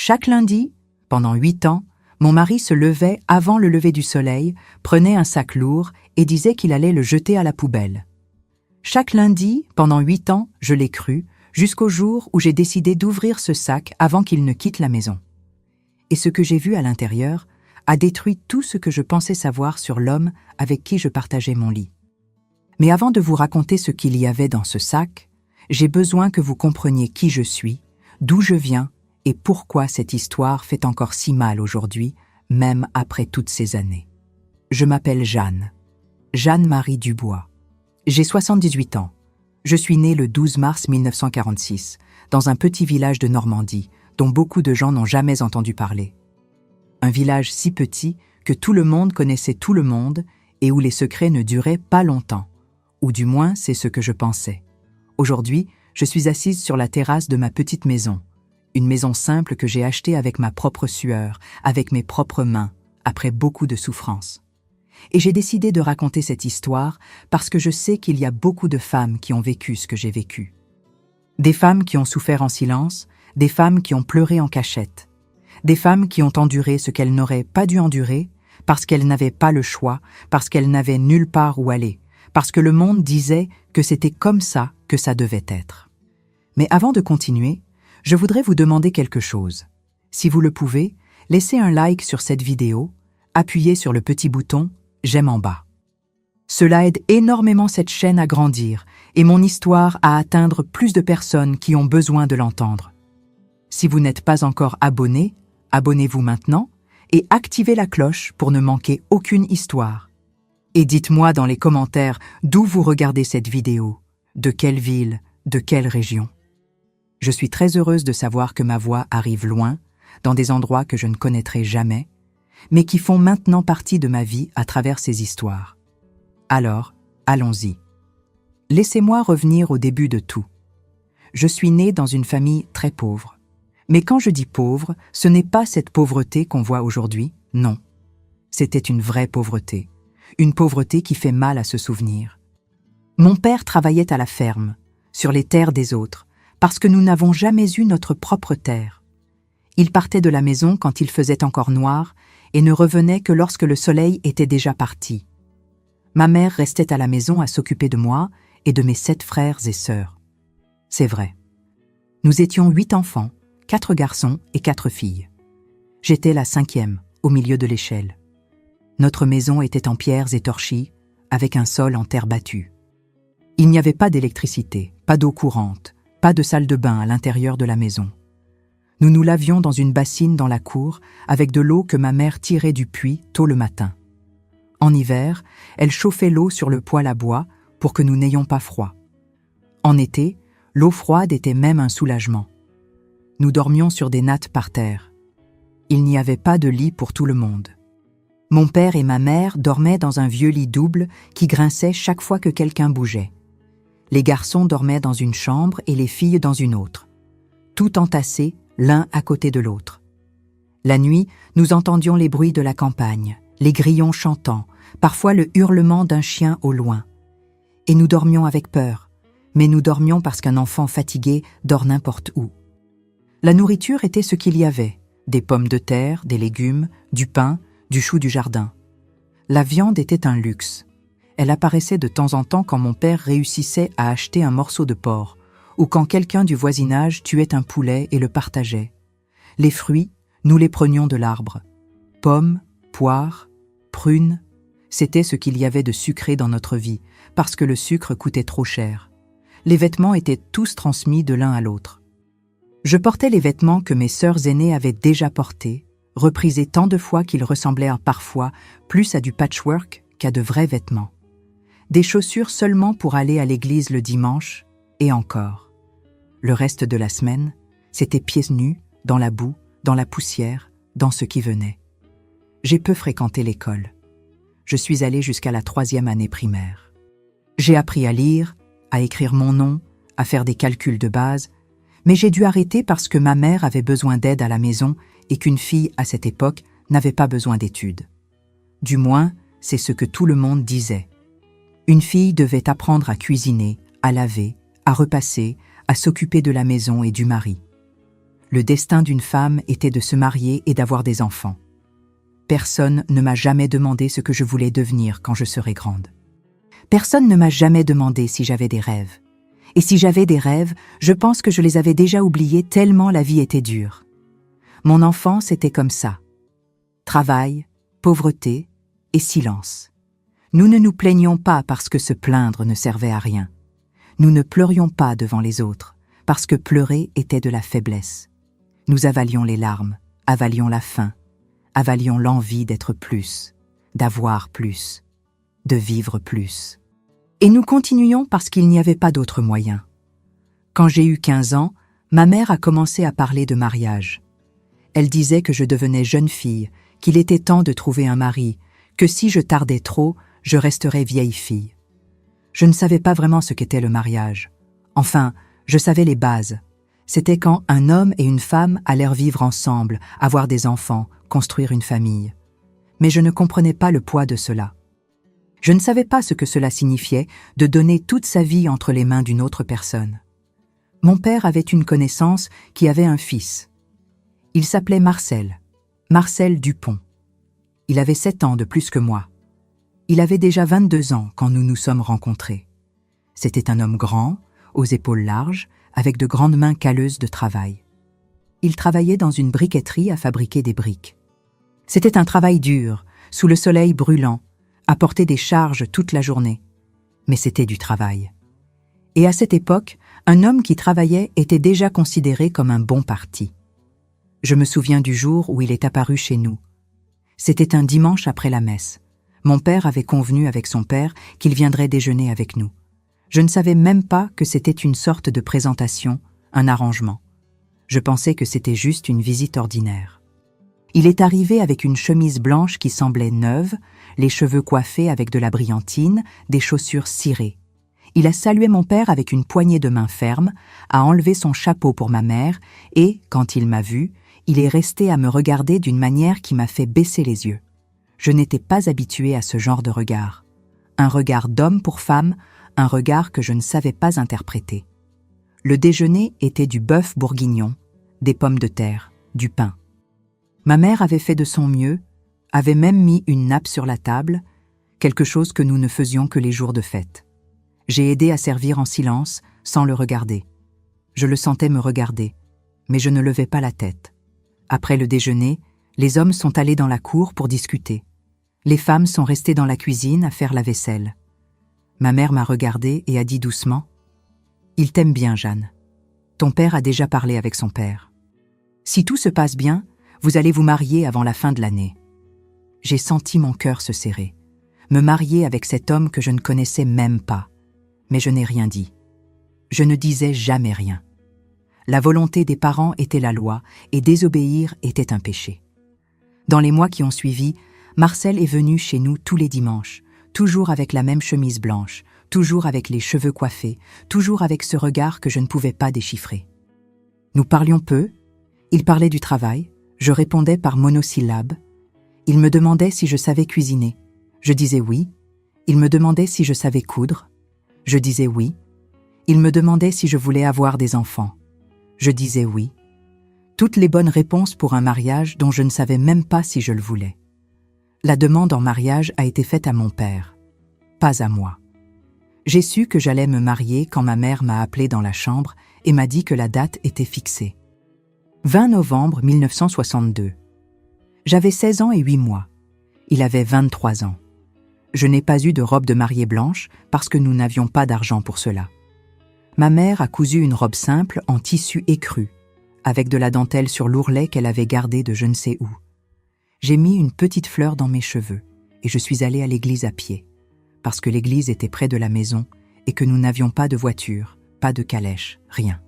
Chaque lundi, pendant 8 ans, mon mari se levait avant le lever du soleil, prenait un sac lourd et disait qu'il allait le jeter à la poubelle. Chaque lundi, pendant 8 ans, je l'ai cru, jusqu'au jour où j'ai décidé d'ouvrir ce sac avant qu'il ne quitte la maison. Et ce que j'ai vu à l'intérieur a détruit tout ce que je pensais savoir sur l'homme avec qui je partageais mon lit. Mais avant de vous raconter ce qu'il y avait dans ce sac, j'ai besoin que vous compreniez qui je suis, d'où je viens et pourquoi cette histoire fait encore si mal aujourd'hui, même après toutes ces années. Je m'appelle Jeanne, Jeanne-Marie Dubois. J'ai 78 ans. Je suis née le 12 mars 1946, dans un petit village de Normandie, dont beaucoup de gens n'ont jamais entendu parler. Un village si petit que tout le monde connaissait tout le monde et où les secrets ne duraient pas longtemps. Ou du moins, c'est ce que je pensais. Aujourd'hui, je suis assise sur la terrasse de ma petite maison. Une maison simple que j'ai achetée avec ma propre sueur, avec mes propres mains, après beaucoup de souffrance. Et j'ai décidé de raconter cette histoire parce que je sais qu'il y a beaucoup de femmes qui ont vécu ce que j'ai vécu. Des femmes qui ont souffert en silence, des femmes qui ont pleuré en cachette, des femmes qui ont enduré ce qu'elles n'auraient pas dû endurer parce qu'elles n'avaient pas le choix, parce qu'elles n'avaient nulle part où aller, parce que le monde disait que c'était comme ça que ça devait être. Mais avant de continuer, je voudrais vous demander quelque chose. Si vous le pouvez, laissez un like sur cette vidéo, appuyez sur le petit bouton « J'aime » en bas. Cela aide énormément cette chaîne à grandir et mon histoire à atteindre plus de personnes qui ont besoin de l'entendre. Si vous n'êtes pas encore abonné, abonnez-vous maintenant et activez la cloche pour ne manquer aucune histoire. Et dites-moi dans les commentaires d'où vous regardez cette vidéo, de quelle ville, de quelle région. Je suis très heureuse de savoir que ma voix arrive loin, dans des endroits que je ne connaîtrai jamais, mais qui font maintenant partie de ma vie à travers ces histoires. Alors, allons-y. Laissez-moi revenir au début de tout. Je suis née dans une famille très pauvre. Mais quand je dis pauvre, ce n'est pas cette pauvreté qu'on voit aujourd'hui, non. C'était une vraie pauvreté. Une pauvreté qui fait mal à se souvenir. Mon père travaillait à la ferme, sur les terres des autres, parce que nous n'avons jamais eu notre propre terre. Il partait de la maison quand il faisait encore noir et ne revenait que lorsque le soleil était déjà parti. Ma mère restait à la maison à s'occuper de moi et de mes 7 frères et sœurs. C'est vrai. Nous étions 8 enfants, 4 garçons et 4 filles. J'étais la 5e, au milieu de l'échelle. Notre maison était en pierres et torchis, avec un sol en terre battue. Il n'y avait pas d'électricité, pas d'eau courante, pas de salle de bain à l'intérieur de la maison. Nous nous lavions dans une bassine dans la cour avec de l'eau que ma mère tirait du puits tôt le matin. En hiver, elle chauffait l'eau sur le poêle à bois pour que nous n'ayons pas froid. En été, l'eau froide était même un soulagement. Nous dormions sur des nattes par terre. Il n'y avait pas de lit pour tout le monde. Mon père et ma mère dormaient dans un vieux lit double qui grinçait chaque fois que quelqu'un bougeait. Les garçons dormaient dans une chambre et les filles dans une autre, tout entassés l'un à côté de l'autre. La nuit, nous entendions les bruits de la campagne, les grillons chantant, parfois le hurlement d'un chien au loin. Et nous dormions avec peur, mais nous dormions parce qu'un enfant fatigué dort n'importe où. La nourriture était ce qu'il y avait, des pommes de terre, des légumes, du pain, du chou du jardin. La viande était un luxe. Elle apparaissait de temps en temps quand mon père réussissait à acheter un morceau de porc, ou quand quelqu'un du voisinage tuait un poulet et le partageait. Les fruits, nous les prenions de l'arbre. Pommes, poires, prunes, c'était ce qu'il y avait de sucré dans notre vie, parce que le sucre coûtait trop cher. Les vêtements étaient tous transmis de l'un à l'autre. Je portais les vêtements que mes sœurs aînées avaient déjà portés, reprisés tant de fois qu'ils ressemblaient parfois plus à du patchwork qu'à de vrais vêtements. Des chaussures seulement pour aller à l'église le dimanche, et encore. Le reste de la semaine, c'était pieds nus, dans la boue, dans la poussière, dans ce qui venait. J'ai peu fréquenté l'école. Je suis allée jusqu'à la 3e année primaire. J'ai appris à lire, à écrire mon nom, à faire des calculs de base, mais j'ai dû arrêter parce que ma mère avait besoin d'aide à la maison et qu'une fille, à cette époque, n'avait pas besoin d'études. Du moins, c'est ce que tout le monde disait. Une fille devait apprendre à cuisiner, à laver, à repasser, à s'occuper de la maison et du mari. Le destin d'une femme était de se marier et d'avoir des enfants. Personne ne m'a jamais demandé ce que je voulais devenir quand je serai grande. Personne ne m'a jamais demandé si j'avais des rêves. Et si j'avais des rêves, je pense que je les avais déjà oubliés tellement la vie était dure. Mon enfance était comme ça. Travail, pauvreté et silence. Nous ne nous plaignions pas parce que se plaindre ne servait à rien. Nous ne pleurions pas devant les autres, parce que pleurer était de la faiblesse. Nous avalions les larmes, avalions la faim, avalions l'envie d'être plus, d'avoir plus, de vivre plus. Et nous continuions parce qu'il n'y avait pas d'autre moyen. Quand j'ai eu 15 ans, ma mère a commencé à parler de mariage. Elle disait que je devenais jeune fille, qu'il était temps de trouver un mari, que si je tardais trop, je resterais vieille fille. Je ne savais pas vraiment ce qu'était le mariage. Enfin, je savais les bases. C'était quand un homme et une femme allèrent vivre ensemble, avoir des enfants, construire une famille. Mais je ne comprenais pas le poids de cela. Je ne savais pas ce que cela signifiait de donner toute sa vie entre les mains d'une autre personne. Mon père avait une connaissance qui avait un fils. Il s'appelait Marcel Dupont. Il avait 7 ans de plus que moi. Il avait déjà 22 ans quand nous nous sommes rencontrés. C'était un homme grand, aux épaules larges, avec de grandes mains calleuses de travail. Il travaillait dans une briqueterie à fabriquer des briques. C'était un travail dur, sous le soleil brûlant, à porter des charges toute la journée. Mais c'était du travail. Et à cette époque, un homme qui travaillait était déjà considéré comme un bon parti. Je me souviens du jour où il est apparu chez nous. C'était un dimanche après la messe. Mon père avait convenu avec son père qu'il viendrait déjeuner avec nous. Je ne savais même pas que c'était une sorte de présentation, un arrangement. Je pensais que c'était juste une visite ordinaire. Il est arrivé avec une chemise blanche qui semblait neuve, les cheveux coiffés avec de la brillantine, des chaussures cirées. Il a salué mon père avec une poignée de main ferme, a enlevé son chapeau pour ma mère et, quand il m'a vu, il est resté à me regarder d'une manière qui m'a fait baisser les yeux. Je n'étais pas habituée à ce genre de regard. Un regard d'homme pour femme, un regard que je ne savais pas interpréter. Le déjeuner était du bœuf bourguignon, des pommes de terre, du pain. Ma mère avait fait de son mieux, avait même mis une nappe sur la table, quelque chose que nous ne faisions que les jours de fête. J'ai aidé à servir en silence, sans le regarder. Je le sentais me regarder, mais je ne levais pas la tête. Après le déjeuner, les hommes sont allés dans la cour pour discuter. Les femmes sont restées dans la cuisine à faire la vaisselle. Ma mère m'a regardée et a dit doucement « Il t'aime bien, Jeanne. Ton père a déjà parlé avec son père. Si tout se passe bien, vous allez vous marier avant la fin de l'année. » J'ai senti mon cœur se serrer. Me marier avec cet homme que je ne connaissais même pas. Mais je n'ai rien dit. Je ne disais jamais rien. La volonté des parents était la loi et désobéir était un péché. Dans les mois qui ont suivi, Marcel est venu chez nous tous les dimanches, toujours avec la même chemise blanche, toujours avec les cheveux coiffés, toujours avec ce regard que je ne pouvais pas déchiffrer. Nous parlions peu, il parlait du travail, je répondais par monosyllabes. Il me demandait si je savais cuisiner. Je disais oui. Il me demandait si je savais coudre. Je disais oui. Il me demandait si je voulais avoir des enfants. Je disais oui. Toutes les bonnes réponses pour un mariage dont je ne savais même pas si je le voulais. La demande en mariage a été faite à mon père, pas à moi. J'ai su que j'allais me marier quand ma mère m'a appelé dans la chambre et m'a dit que la date était fixée. 20 novembre 1962. J'avais 16 ans et 8 mois. Il avait 23 ans. Je n'ai pas eu de robe de mariée blanche parce que nous n'avions pas d'argent pour cela. Ma mère a cousu une robe simple en tissu écru, avec de la dentelle sur l'ourlet qu'elle avait gardé de je ne sais où. J'ai mis une petite fleur dans mes cheveux et je suis allée à l'église à pied, parce que l'église était près de la maison et que nous n'avions pas de voiture, pas de calèche, rien.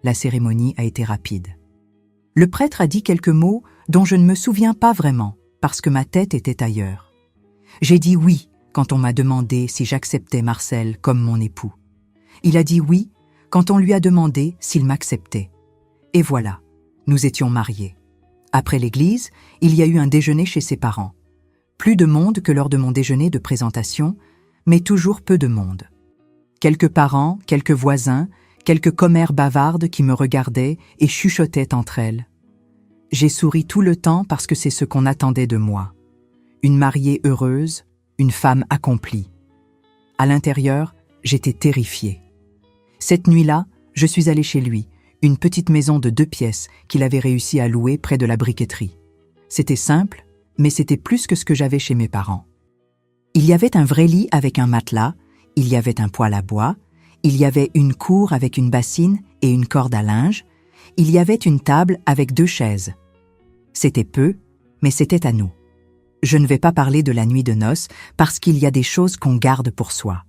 La cérémonie a été rapide. Le prêtre a dit quelques mots dont je ne me souviens pas vraiment, parce que ma tête était ailleurs. J'ai dit oui quand on m'a demandé si j'acceptais Marcel comme mon époux. Il a dit oui quand on lui a demandé s'il m'acceptait. Et voilà, nous étions mariés. Après l'église, il y a eu un déjeuner chez ses parents. Plus de monde que lors de mon déjeuner de présentation, mais toujours peu de monde. Quelques parents, quelques voisins, quelques commères bavardes qui me regardaient et chuchotaient entre elles. J'ai souri tout le temps parce que c'est ce qu'on attendait de moi. Une mariée heureuse, une femme accomplie. À l'intérieur, j'étais terrifiée. Cette nuit-là, je suis allée chez lui, une petite maison de 2 pièces qu'il avait réussi à louer près de la briqueterie. C'était simple, mais c'était plus que ce que j'avais chez mes parents. Il y avait un vrai lit avec un matelas, il y avait un poêle à bois, il y avait une cour avec une bassine et une corde à linge, il y avait une table avec 2 chaises. C'était peu, mais c'était à nous. Je ne vais pas parler de la nuit de noces parce qu'il y a des choses qu'on garde pour soi.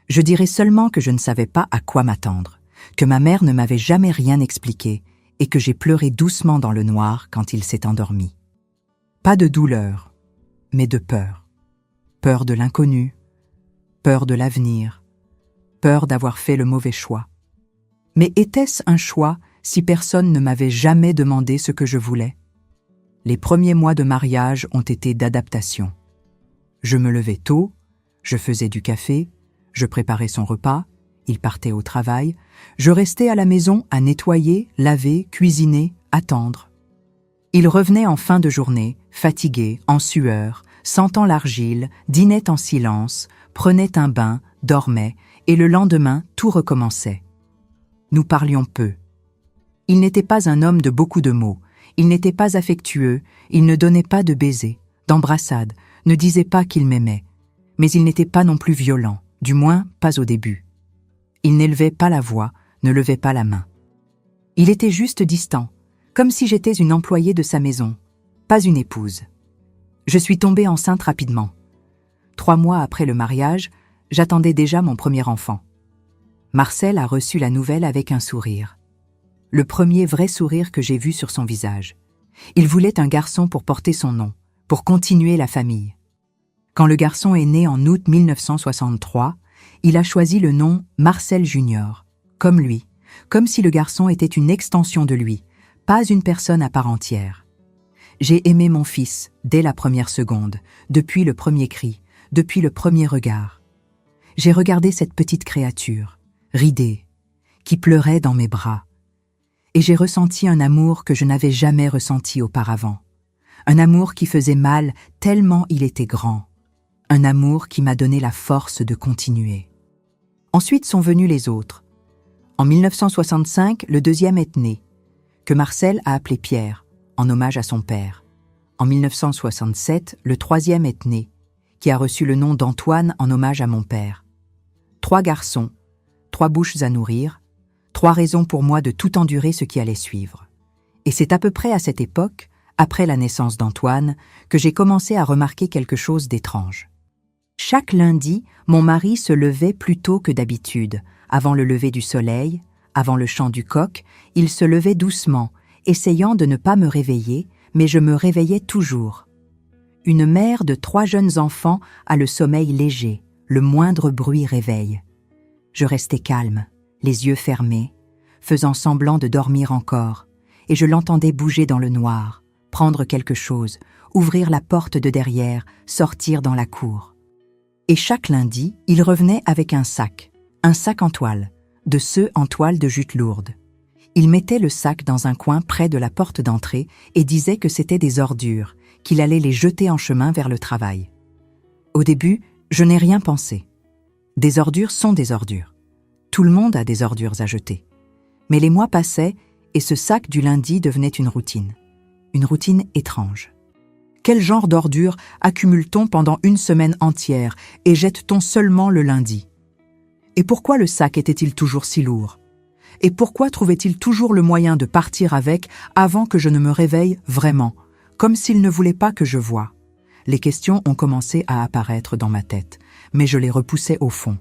Je dirais seulement que je ne savais pas à quoi m'attendre, que ma mère ne m'avait jamais rien expliqué et que j'ai pleuré doucement dans le noir quand il s'est endormi. Pas de douleur, mais de peur. Peur de l'inconnu, peur de l'avenir, peur d'avoir fait le mauvais choix. Mais était-ce un choix si personne ne m'avait jamais demandé ce que je voulais? Les premiers mois de mariage ont été d'adaptation. Je me levais tôt, je faisais du café, je préparais son repas, il partait au travail, je restais à la maison à nettoyer, laver, cuisiner, attendre. Il revenait en fin de journée, fatigué, en sueur, sentant l'argile, dînait en silence, prenait un bain, dormait, et le lendemain, tout recommençait. Nous parlions peu. Il n'était pas un homme de beaucoup de mots, il n'était pas affectueux, il ne donnait pas de baisers, d'embrassades, ne disait pas qu'il m'aimait, mais il n'était pas non plus violent, du moins pas au début. Il n'élevait pas la voix, ne levait pas la main. Il était juste distant, comme si j'étais une employée de sa maison, pas une épouse. Je suis tombée enceinte rapidement. 3 mois après le mariage, j'attendais déjà mon premier enfant. Marcel a reçu la nouvelle avec un sourire. Le premier vrai sourire que j'ai vu sur son visage. Il voulait un garçon pour porter son nom, pour continuer la famille. Quand le garçon est né en août 1963, il a choisi le nom Marcel Junior, comme lui, comme si le garçon était une extension de lui, pas une personne à part entière. J'ai aimé mon fils dès la première seconde, depuis le premier cri, depuis le premier regard. J'ai regardé cette petite créature, ridée, qui pleurait dans mes bras. Et j'ai ressenti un amour que je n'avais jamais ressenti auparavant. Un amour qui faisait mal tellement il était grand. Un amour qui m'a donné la force de continuer. Ensuite sont venus les autres. En 1965, le deuxième est né, que Marcel a appelé Pierre, en hommage à son père. En 1967, le troisième est né, qui a reçu le nom d'Antoine en hommage à mon père. 3 garçons, 3 bouches à nourrir, 3 raisons pour moi de tout endurer ce qui allait suivre. Et c'est à peu près à cette époque, après la naissance d'Antoine, que j'ai commencé à remarquer quelque chose d'étrange. Chaque lundi, mon mari se levait plus tôt que d'habitude. Avant le lever du soleil, avant le chant du coq, il se levait doucement, essayant de ne pas me réveiller, mais je me réveillais toujours. Une mère de 3 jeunes enfants a le sommeil léger, le moindre bruit réveille. Je restais calme, les yeux fermés, faisant semblant de dormir encore, et je l'entendais bouger dans le noir, prendre quelque chose, ouvrir la porte de derrière, sortir dans la cour. Et chaque lundi, il revenait avec un sac en toile, de ceux en toile de jute lourde. Il mettait le sac dans un coin près de la porte d'entrée et disait que c'était des ordures, qu'il allait les jeter en chemin vers le travail. Au début, je n'ai rien pensé. Des ordures sont des ordures. Tout le monde a des ordures à jeter. Mais les mois passaient et ce sac du lundi devenait une routine étrange. Quel genre d'ordures accumule-t-on pendant une semaine entière et jette-t-on seulement le lundi? Et pourquoi le sac était-il toujours si lourd? Et pourquoi trouvait-il toujours le moyen de partir avec avant que je ne me réveille vraiment, comme s'il ne voulait pas que je voie? Les questions ont commencé à apparaître dans ma tête, mais je les repoussais au fond.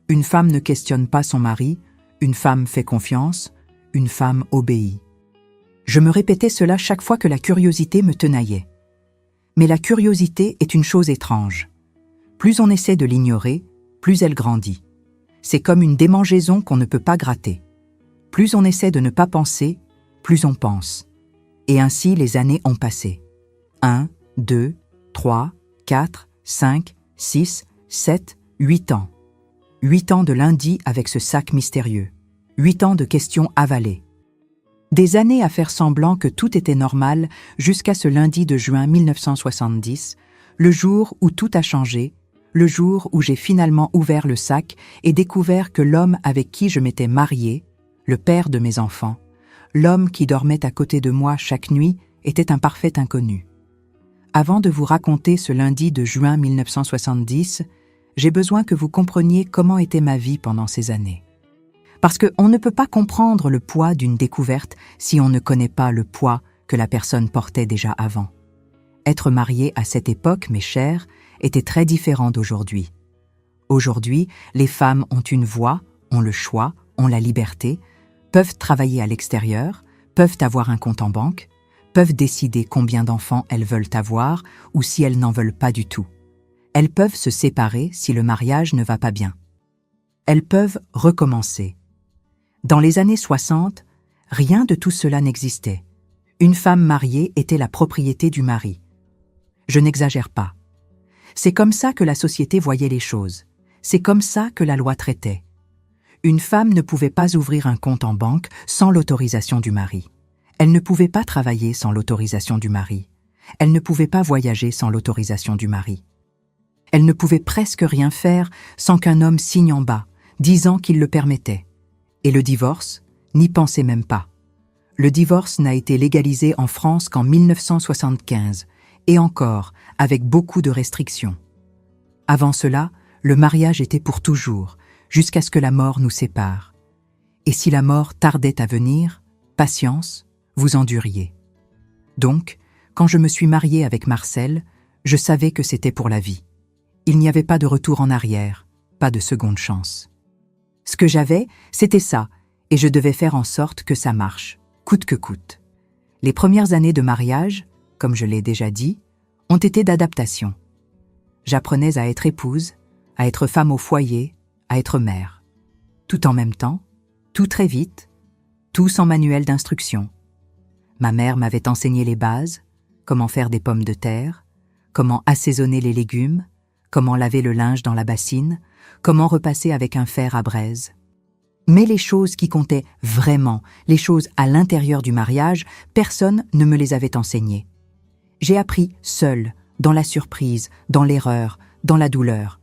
Une femme ne questionne pas son mari, une femme fait confiance, une femme obéit. Je me répétais cela chaque fois que la curiosité me tenaillait. Mais la curiosité est une chose étrange. Plus on essaie de l'ignorer, plus elle grandit. C'est comme une démangeaison qu'on ne peut pas gratter. Plus on essaie de ne pas penser, plus on pense. Et ainsi les années ont passé. 1, 2, 3, 4, 5, 6, 7, 8 ans. 8 ans de lundi avec ce sac mystérieux. 8 ans de questions avalées. Des années à faire semblant que tout était normal jusqu'à ce lundi de juin 1970, le jour où tout a changé, le jour où j'ai finalement ouvert le sac et découvert que l'homme avec qui je m'étais mariée, le père de mes enfants, l'homme qui dormait à côté de moi chaque nuit, était un parfait inconnu. Avant de vous raconter ce lundi de juin 1970, j'ai besoin que vous compreniez comment était ma vie pendant ces années. Parce qu'on ne peut pas comprendre le poids d'une découverte si on ne connaît pas le poids que la personne portait déjà avant. Être marié à cette époque, mes chers, était très différent d'aujourd'hui. Aujourd'hui, les femmes ont une voix, ont le choix, ont la liberté, peuvent travailler à l'extérieur, peuvent avoir un compte en banque, peuvent décider combien d'enfants elles veulent avoir ou si elles n'en veulent pas du tout. Elles peuvent se séparer si le mariage ne va pas bien. Elles peuvent recommencer. Dans les années 60, rien de tout cela n'existait. Une femme mariée était la propriété du mari. Je n'exagère pas. C'est comme ça que la société voyait les choses. C'est comme ça que la loi traitait. Une femme ne pouvait pas ouvrir un compte en banque sans l'autorisation du mari. Elle ne pouvait pas travailler sans l'autorisation du mari. Elle ne pouvait pas voyager sans l'autorisation du mari. Elle ne pouvait presque rien faire sans qu'un homme signe en bas, disant qu'il le permettait. Et le divorce, n'y pensez même pas. Le divorce n'a été légalisé en France qu'en 1975, et encore avec beaucoup de restrictions. Avant cela, le mariage était pour toujours, jusqu'à ce que la mort nous sépare. Et si la mort tardait à venir, patience, vous enduriez. Donc, quand je me suis mariée avec Marcel, je savais que c'était pour la vie. Il n'y avait pas de retour en arrière, pas de seconde chance. Ce que j'avais, c'était ça, et je devais faire en sorte que ça marche, coûte que coûte. Les premières années de mariage, comme je l'ai déjà dit, ont été d'adaptation. J'apprenais à être épouse, à être femme au foyer, à être mère. Tout en même temps, tout très vite, tout sans manuel d'instruction. Ma mère m'avait enseigné les bases, comment faire des pommes de terre, comment assaisonner les légumes, comment laver le linge dans la bassine, comment repasser avec un fer à braise. Mais les choses qui comptaient vraiment, les choses à l'intérieur du mariage, personne ne me les avait enseignées. J'ai appris seule, dans la surprise, dans l'erreur, dans la douleur.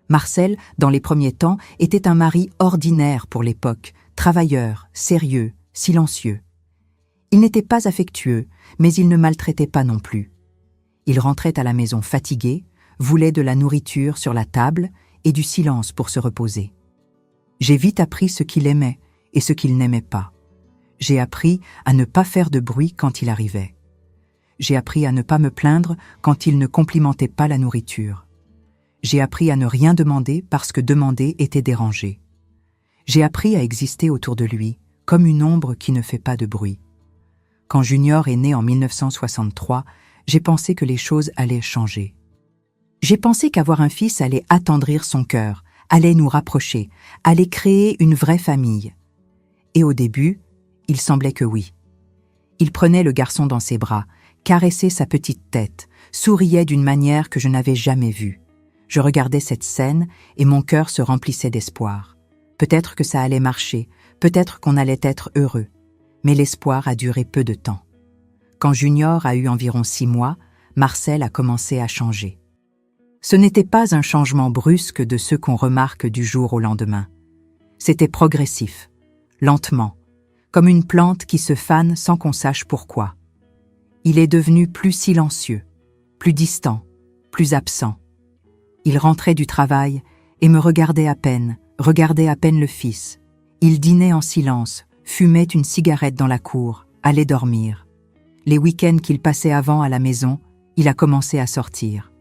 Marcel, dans les premiers temps, était un mari ordinaire pour l'époque, travailleur, sérieux, silencieux. Il n'était pas affectueux, mais il ne maltraitait pas non plus. Il rentrait à la maison fatigué, voulait de la nourriture sur la table et du silence pour se reposer. J'ai vite appris ce qu'il aimait et ce qu'il n'aimait pas. J'ai appris à ne pas faire de bruit quand il arrivait. J'ai appris à ne pas me plaindre quand il ne complimentait pas la nourriture. J'ai appris à ne rien demander parce que demander était dérangé. J'ai appris à exister autour de lui, comme une ombre qui ne fait pas de bruit. Quand Junior est né en 1963, j'ai pensé que les choses allaient changer. J'ai pensé qu'avoir un fils allait attendrir son cœur, allait nous rapprocher, allait créer une vraie famille. Et au début, il semblait que oui. Il prenait le garçon dans ses bras, caressait sa petite tête, souriait d'une manière que je n'avais jamais vue. Je regardais cette scène et mon cœur se remplissait d'espoir. Peut-être que ça allait marcher, peut-être qu'on allait être heureux. Mais l'espoir a duré peu de temps. Quand Junior a eu environ 6 mois, Marcel a commencé à changer. Ce n'était pas un changement brusque de ceux qu'on remarque du jour au lendemain. C'était progressif, lentement, comme une plante qui se fane sans qu'on sache pourquoi. Il est devenu plus silencieux, plus distant, plus absent. Il rentrait du travail et me regardait à peine le fils. Il dînait en silence, fumait une cigarette dans la cour, allait dormir. Les week-ends qu'il passait avant à la maison, il a commencé à sortir.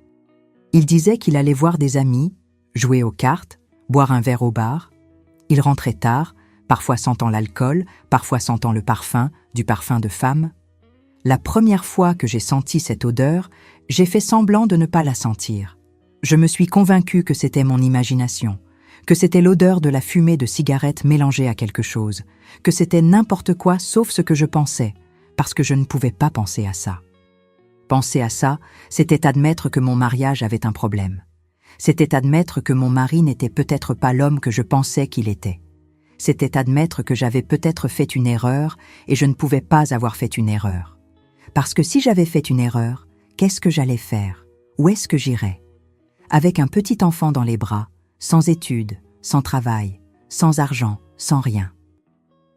Il disait qu'il allait voir des amis, jouer aux cartes, boire un verre au bar. Il rentrait tard, parfois sentant l'alcool, parfois sentant le parfum, du parfum de femme. La première fois que j'ai senti cette odeur, j'ai fait semblant de ne pas la sentir. Je me suis convaincue que c'était mon imagination, que c'était l'odeur de la fumée de cigarette mélangée à quelque chose, que c'était n'importe quoi sauf ce que je pensais, parce que je ne pouvais pas penser à ça. Penser à ça, c'était admettre que mon mariage avait un problème. C'était admettre que mon mari n'était peut-être pas l'homme que je pensais qu'il était. C'était admettre que j'avais peut-être fait une erreur et je ne pouvais pas avoir fait une erreur. Parce que si j'avais fait une erreur, qu'est-ce que j'allais faire? Où est-ce que j'irais? Avec un petit enfant dans les bras, sans études, sans travail, sans argent, sans rien.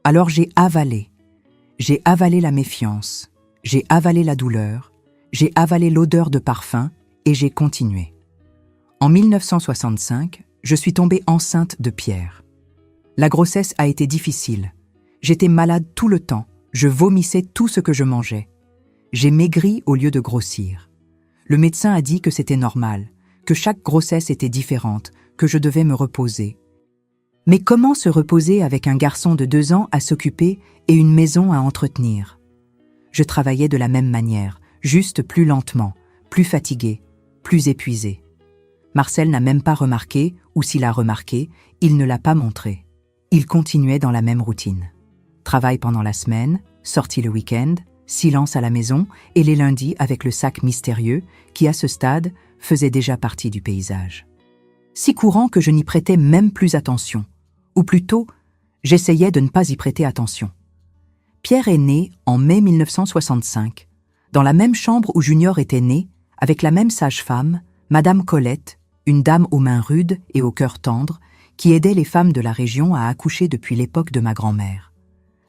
Alors j'ai avalé. J'ai avalé la méfiance, j'ai avalé la douleur, j'ai avalé l'odeur de parfum et j'ai continué. En 1965, je suis tombée enceinte de Pierre. La grossesse a été difficile. J'étais malade tout le temps, je vomissais tout ce que je mangeais. J'ai maigri au lieu de grossir. Le médecin a dit que c'était normal, que chaque grossesse était différente, que je devais me reposer. Mais comment se reposer avec un garçon de 2 ans à s'occuper et une maison à entretenir? Je travaillais de la même manière, juste plus lentement, plus fatiguée, plus épuisée. Marcel n'a même pas remarqué, ou s'il a remarqué, il ne l'a pas montré. Il continuait dans la même routine. Travail pendant la semaine, sortie le week-end, silence à la maison et les lundis avec le sac mystérieux qui, à ce stade, faisait déjà partie du paysage. Si courant que je n'y prêtais même plus attention. Ou plutôt, j'essayais de ne pas y prêter attention. Pierre est né en mai 1965, dans la même chambre où Junior était né, avec la même sage-femme, Madame Colette, une dame aux mains rudes et au cœur tendre, qui aidait les femmes de la région à accoucher depuis l'époque de ma grand-mère.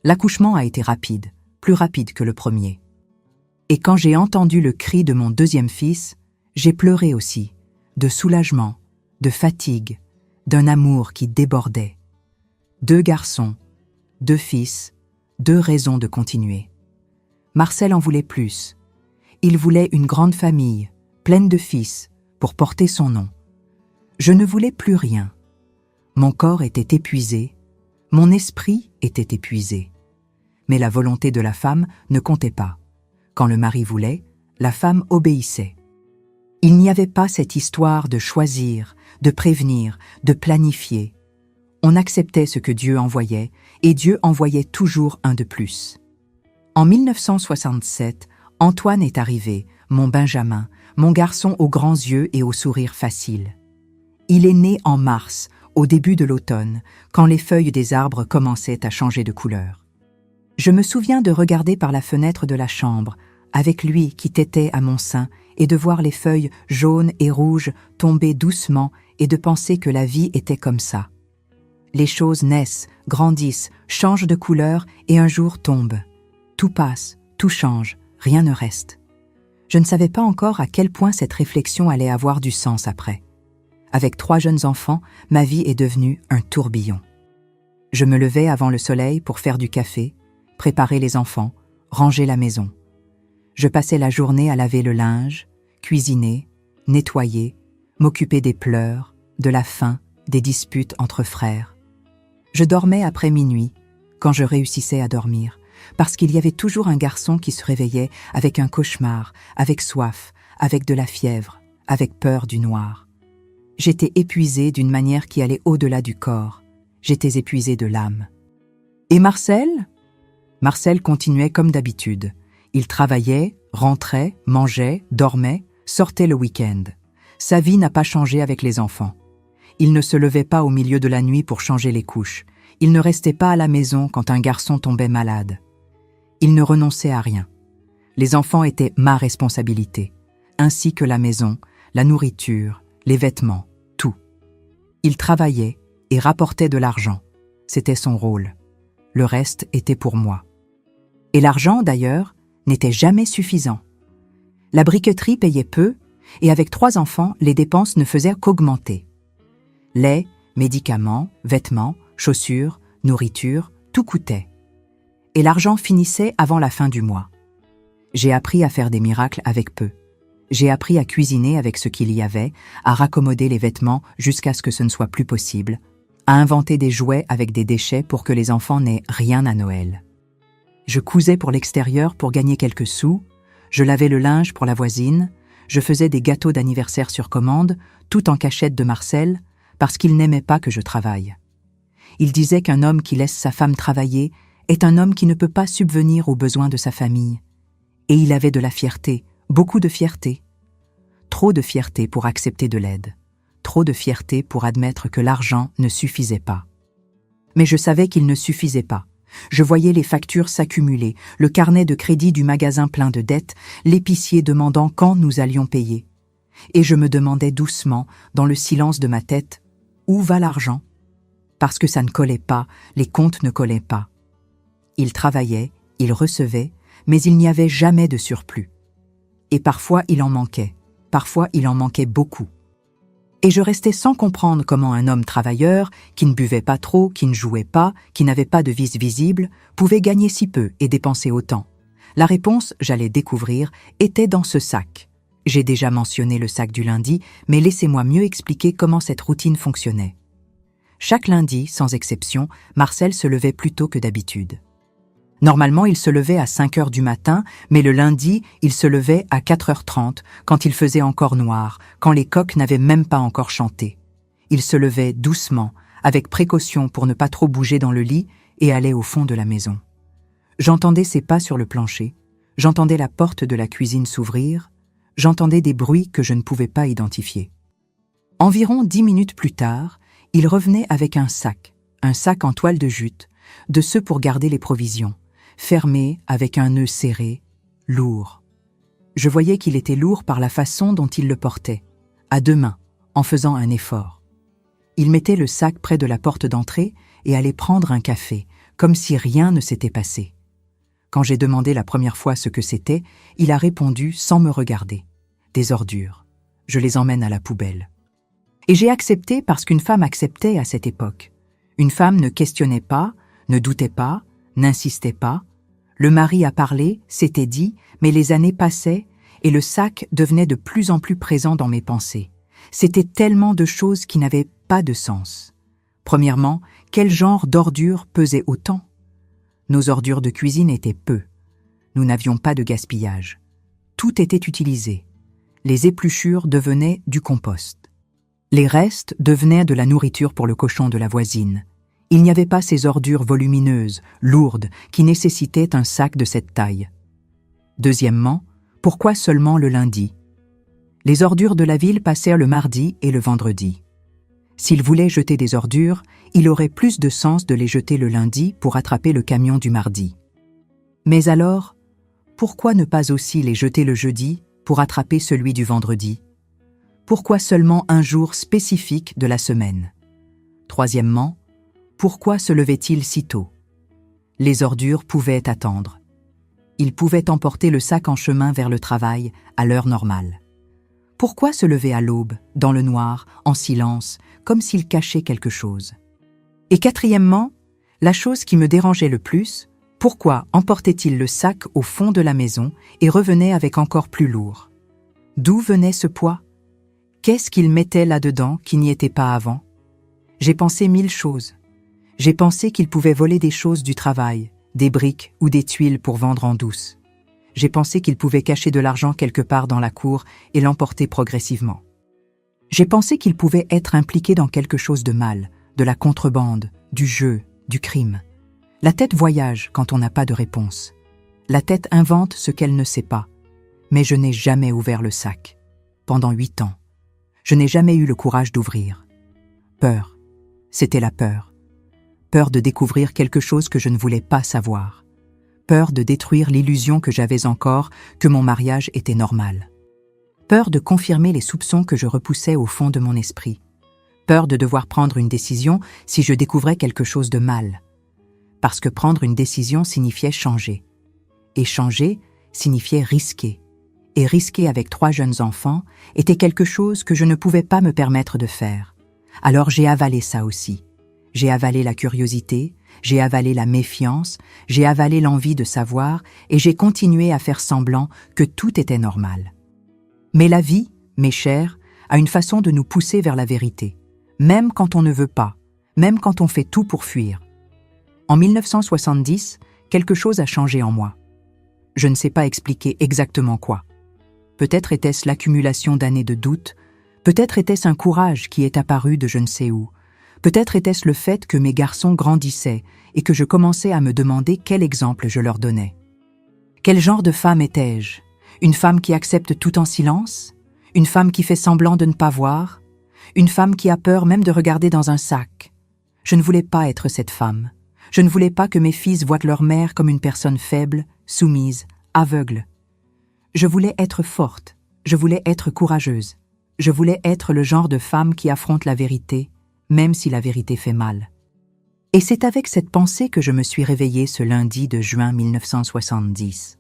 L'accouchement a été rapide, plus rapide que le premier. Et quand j'ai entendu le cri de mon 2e fils, j'ai pleuré aussi, de soulagement, de fatigue, d'un amour qui débordait. 2 garçons, 2 fils, 2 raisons de continuer. Marcel en voulait plus. Il voulait une grande famille, pleine de fils, pour porter son nom. Je ne voulais plus rien. Mon corps était épuisé, mon esprit était épuisé. Mais la volonté de la femme ne comptait pas. Quand le mari voulait, la femme obéissait. Il n'y avait pas cette histoire de choisir, de prévenir, de planifier. On acceptait ce que Dieu envoyait, et Dieu envoyait toujours un de plus. En 1967, Antoine est arrivé, mon Benjamin, mon garçon aux grands yeux et au sourire facile. Il est né en mars, au début de l'automne, quand les feuilles des arbres commençaient à changer de couleur. Je me souviens de regarder par la fenêtre de la chambre, avec lui qui tétait à mon sein, et de voir les feuilles jaunes et rouges tomber doucement et de penser que la vie était comme ça. Les choses naissent, grandissent, changent de couleur et un jour tombent. Tout passe, tout change, rien ne reste. Je ne savais pas encore à quel point cette réflexion allait avoir du sens après. Avec 3 jeunes enfants, ma vie est devenue un tourbillon. Je me levais avant le soleil pour faire du café, préparer les enfants, ranger la maison. Je passais la journée à laver le linge, cuisiner, nettoyer, m'occuper des pleurs, de la faim, des disputes entre frères. Je dormais après minuit, quand je réussissais à dormir, parce qu'il y avait toujours un garçon qui se réveillait avec un cauchemar, avec soif, avec de la fièvre, avec peur du noir. J'étais épuisée d'une manière qui allait au-delà du corps. J'étais épuisée de l'âme. Et Marcel? Marcel continuait comme d'habitude. Il travaillait, rentrait, mangeait, dormait, sortait le week-end. Sa vie n'a pas changé avec les enfants. Il ne se levait pas au milieu de la nuit pour changer les couches. Il ne restait pas à la maison quand un garçon tombait malade. Il ne renonçait à rien. Les enfants étaient ma responsabilité, ainsi que la maison, la nourriture, les vêtements, tout. Il travaillait et rapportait de l'argent. C'était son rôle. Le reste était pour moi. Et l'argent, d'ailleurs, n'était jamais suffisant. La briqueterie payait peu, et avec 3 enfants, les dépenses ne faisaient qu'augmenter. Lait, médicaments, vêtements, chaussures, nourriture, tout coûtait. Et l'argent finissait avant la fin du mois. J'ai appris à faire des miracles avec peu. J'ai appris à cuisiner avec ce qu'il y avait, à raccommoder les vêtements jusqu'à ce que ce ne soit plus possible, à inventer des jouets avec des déchets pour que les enfants n'aient rien à Noël. Je cousais pour l'extérieur pour gagner quelques sous, je lavais le linge pour la voisine, je faisais des gâteaux d'anniversaire sur commande, tout en cachette de Marcel, parce qu'il n'aimait pas que je travaille. Il disait qu'un homme qui laisse sa femme travailler est un homme qui ne peut pas subvenir aux besoins de sa famille. Et il avait de la fierté, beaucoup de fierté. Trop de fierté pour accepter de l'aide. Trop de fierté pour admettre que l'argent ne suffisait pas. Mais je savais qu'il ne suffisait pas. Je voyais les factures s'accumuler, le carnet de crédit du magasin plein de dettes, l'épicier demandant quand nous allions payer. Et je me demandais doucement, dans le silence de ma tête, où va l'argent? Parce que ça ne collait pas, les comptes ne collaient pas. Il travaillait, il recevait, mais il n'y avait jamais de surplus. Et parfois il en manquait beaucoup. Et je restais sans comprendre comment un homme travailleur, qui ne buvait pas trop, qui ne jouait pas, qui n'avait pas de vice visible, pouvait gagner si peu et dépenser autant. La réponse, j'allais découvrir, était dans ce sac. J'ai déjà mentionné le sac du lundi, mais laissez-moi mieux expliquer comment cette routine fonctionnait. Chaque lundi, sans exception, Marcel se levait plus tôt que d'habitude. Normalement, il se levait à 5 heures du matin, mais le lundi, il se levait à 4h30, quand il faisait encore noir, quand les coqs n'avaient même pas encore chanté. Il se levait doucement, avec précaution pour ne pas trop bouger dans le lit, et allait au fond de la maison. J'entendais ses pas sur le plancher, j'entendais la porte de la cuisine s'ouvrir, j'entendais des bruits que je ne pouvais pas identifier. Environ 10 minutes plus tard, il revenait avec un sac en toile de jute, de ceux pour garder les provisions, fermé avec un nœud serré, lourd. Je voyais qu'il était lourd par la façon dont il le portait, à 2 mains, en faisant un effort. Il mettait le sac près de la porte d'entrée et allait prendre un café, comme si rien ne s'était passé. Quand j'ai demandé la première fois ce que c'était, il a répondu sans me regarder. Des ordures. Je les emmène à la poubelle. Et j'ai accepté parce qu'une femme acceptait à cette époque. Une femme ne questionnait pas, ne doutait pas, n'insistait pas. Le mari a parlé, s'était dit, mais les années passaient et le sac devenait de plus en plus présent dans mes pensées. C'était tellement de choses qui n'avaient pas de sens. Premièrement, quel genre d'ordures pesait autant? Nos ordures de cuisine étaient peu. Nous n'avions pas de gaspillage. Tout était utilisé. Les épluchures devenaient du compost. Les restes devenaient de la nourriture pour le cochon de la voisine. Il n'y avait pas ces ordures volumineuses, lourdes, qui nécessitaient un sac de cette taille. Deuxièmement, pourquoi seulement le lundi? Les ordures de la ville passèrent le mardi et le vendredi. S'il voulait jeter des ordures, il aurait plus de sens de les jeter le lundi pour attraper le camion du mardi. Mais alors, pourquoi ne pas aussi les jeter le jeudi pour attraper celui du vendredi? Pourquoi seulement un jour spécifique de la semaine? Troisièmement, pourquoi se levait-il si tôt? Les ordures pouvaient attendre. Il pouvait emporter le sac en chemin vers le travail à l'heure normale. Pourquoi se lever à l'aube, dans le noir, en silence, comme s'il cachait quelque chose? Et quatrièmement, la chose qui me dérangeait le plus, pourquoi emportait-il le sac au fond de la maison et revenait avec encore plus lourd? D'où venait ce poids? Qu'est-ce qu'il mettait là-dedans qui n'y était pas avant? J'ai pensé 1000 choses. J'ai pensé qu'il pouvait voler des choses du travail, des briques ou des tuiles pour vendre en douce. J'ai pensé qu'il pouvait cacher de l'argent quelque part dans la cour et l'emporter progressivement. J'ai pensé qu'il pouvait être impliqué dans quelque chose de mal, de la contrebande, du jeu, du crime. La tête voyage quand on n'a pas de réponse. La tête invente ce qu'elle ne sait pas. Mais je n'ai jamais ouvert le sac. Pendant 8 ans. Je n'ai jamais eu le courage d'ouvrir. Peur. C'était la peur. Peur de découvrir quelque chose que je ne voulais pas savoir. Peur de détruire l'illusion que j'avais encore que mon mariage était normal. Peur de confirmer les soupçons que je repoussais au fond de mon esprit. Peur de devoir prendre une décision si je découvrais quelque chose de mal. Parce que prendre une décision signifiait changer. Et changer signifiait risquer. Et risquer avec 3 jeunes enfants était quelque chose que je ne pouvais pas me permettre de faire. Alors j'ai avalé ça aussi. J'ai avalé la curiosité, j'ai avalé la méfiance, j'ai avalé l'envie de savoir et j'ai continué à faire semblant que tout était normal. Mais la vie, mes chers, a une façon de nous pousser vers la vérité, même quand on ne veut pas, même quand on fait tout pour fuir. En 1970, quelque chose a changé en moi. Je ne sais pas expliquer exactement quoi. Peut-être était-ce l'accumulation d'années de doute, peut-être était-ce un courage qui est apparu de je ne sais où, peut-être était-ce le fait que mes garçons grandissaient et que je commençais à me demander quel exemple je leur donnais. Quel genre de femme étais-je? Une femme qui accepte tout en silence? Une femme qui fait semblant de ne pas voir? Une femme qui a peur même de regarder dans un sac? Je ne voulais pas être cette femme. Je ne voulais pas que mes fils voient leur mère comme une personne faible, soumise, aveugle. Je voulais être forte, je voulais être courageuse. Je voulais être le genre de femme qui affronte la vérité, même si la vérité fait mal. Et c'est avec cette pensée que je me suis réveillée ce lundi de juin 1970.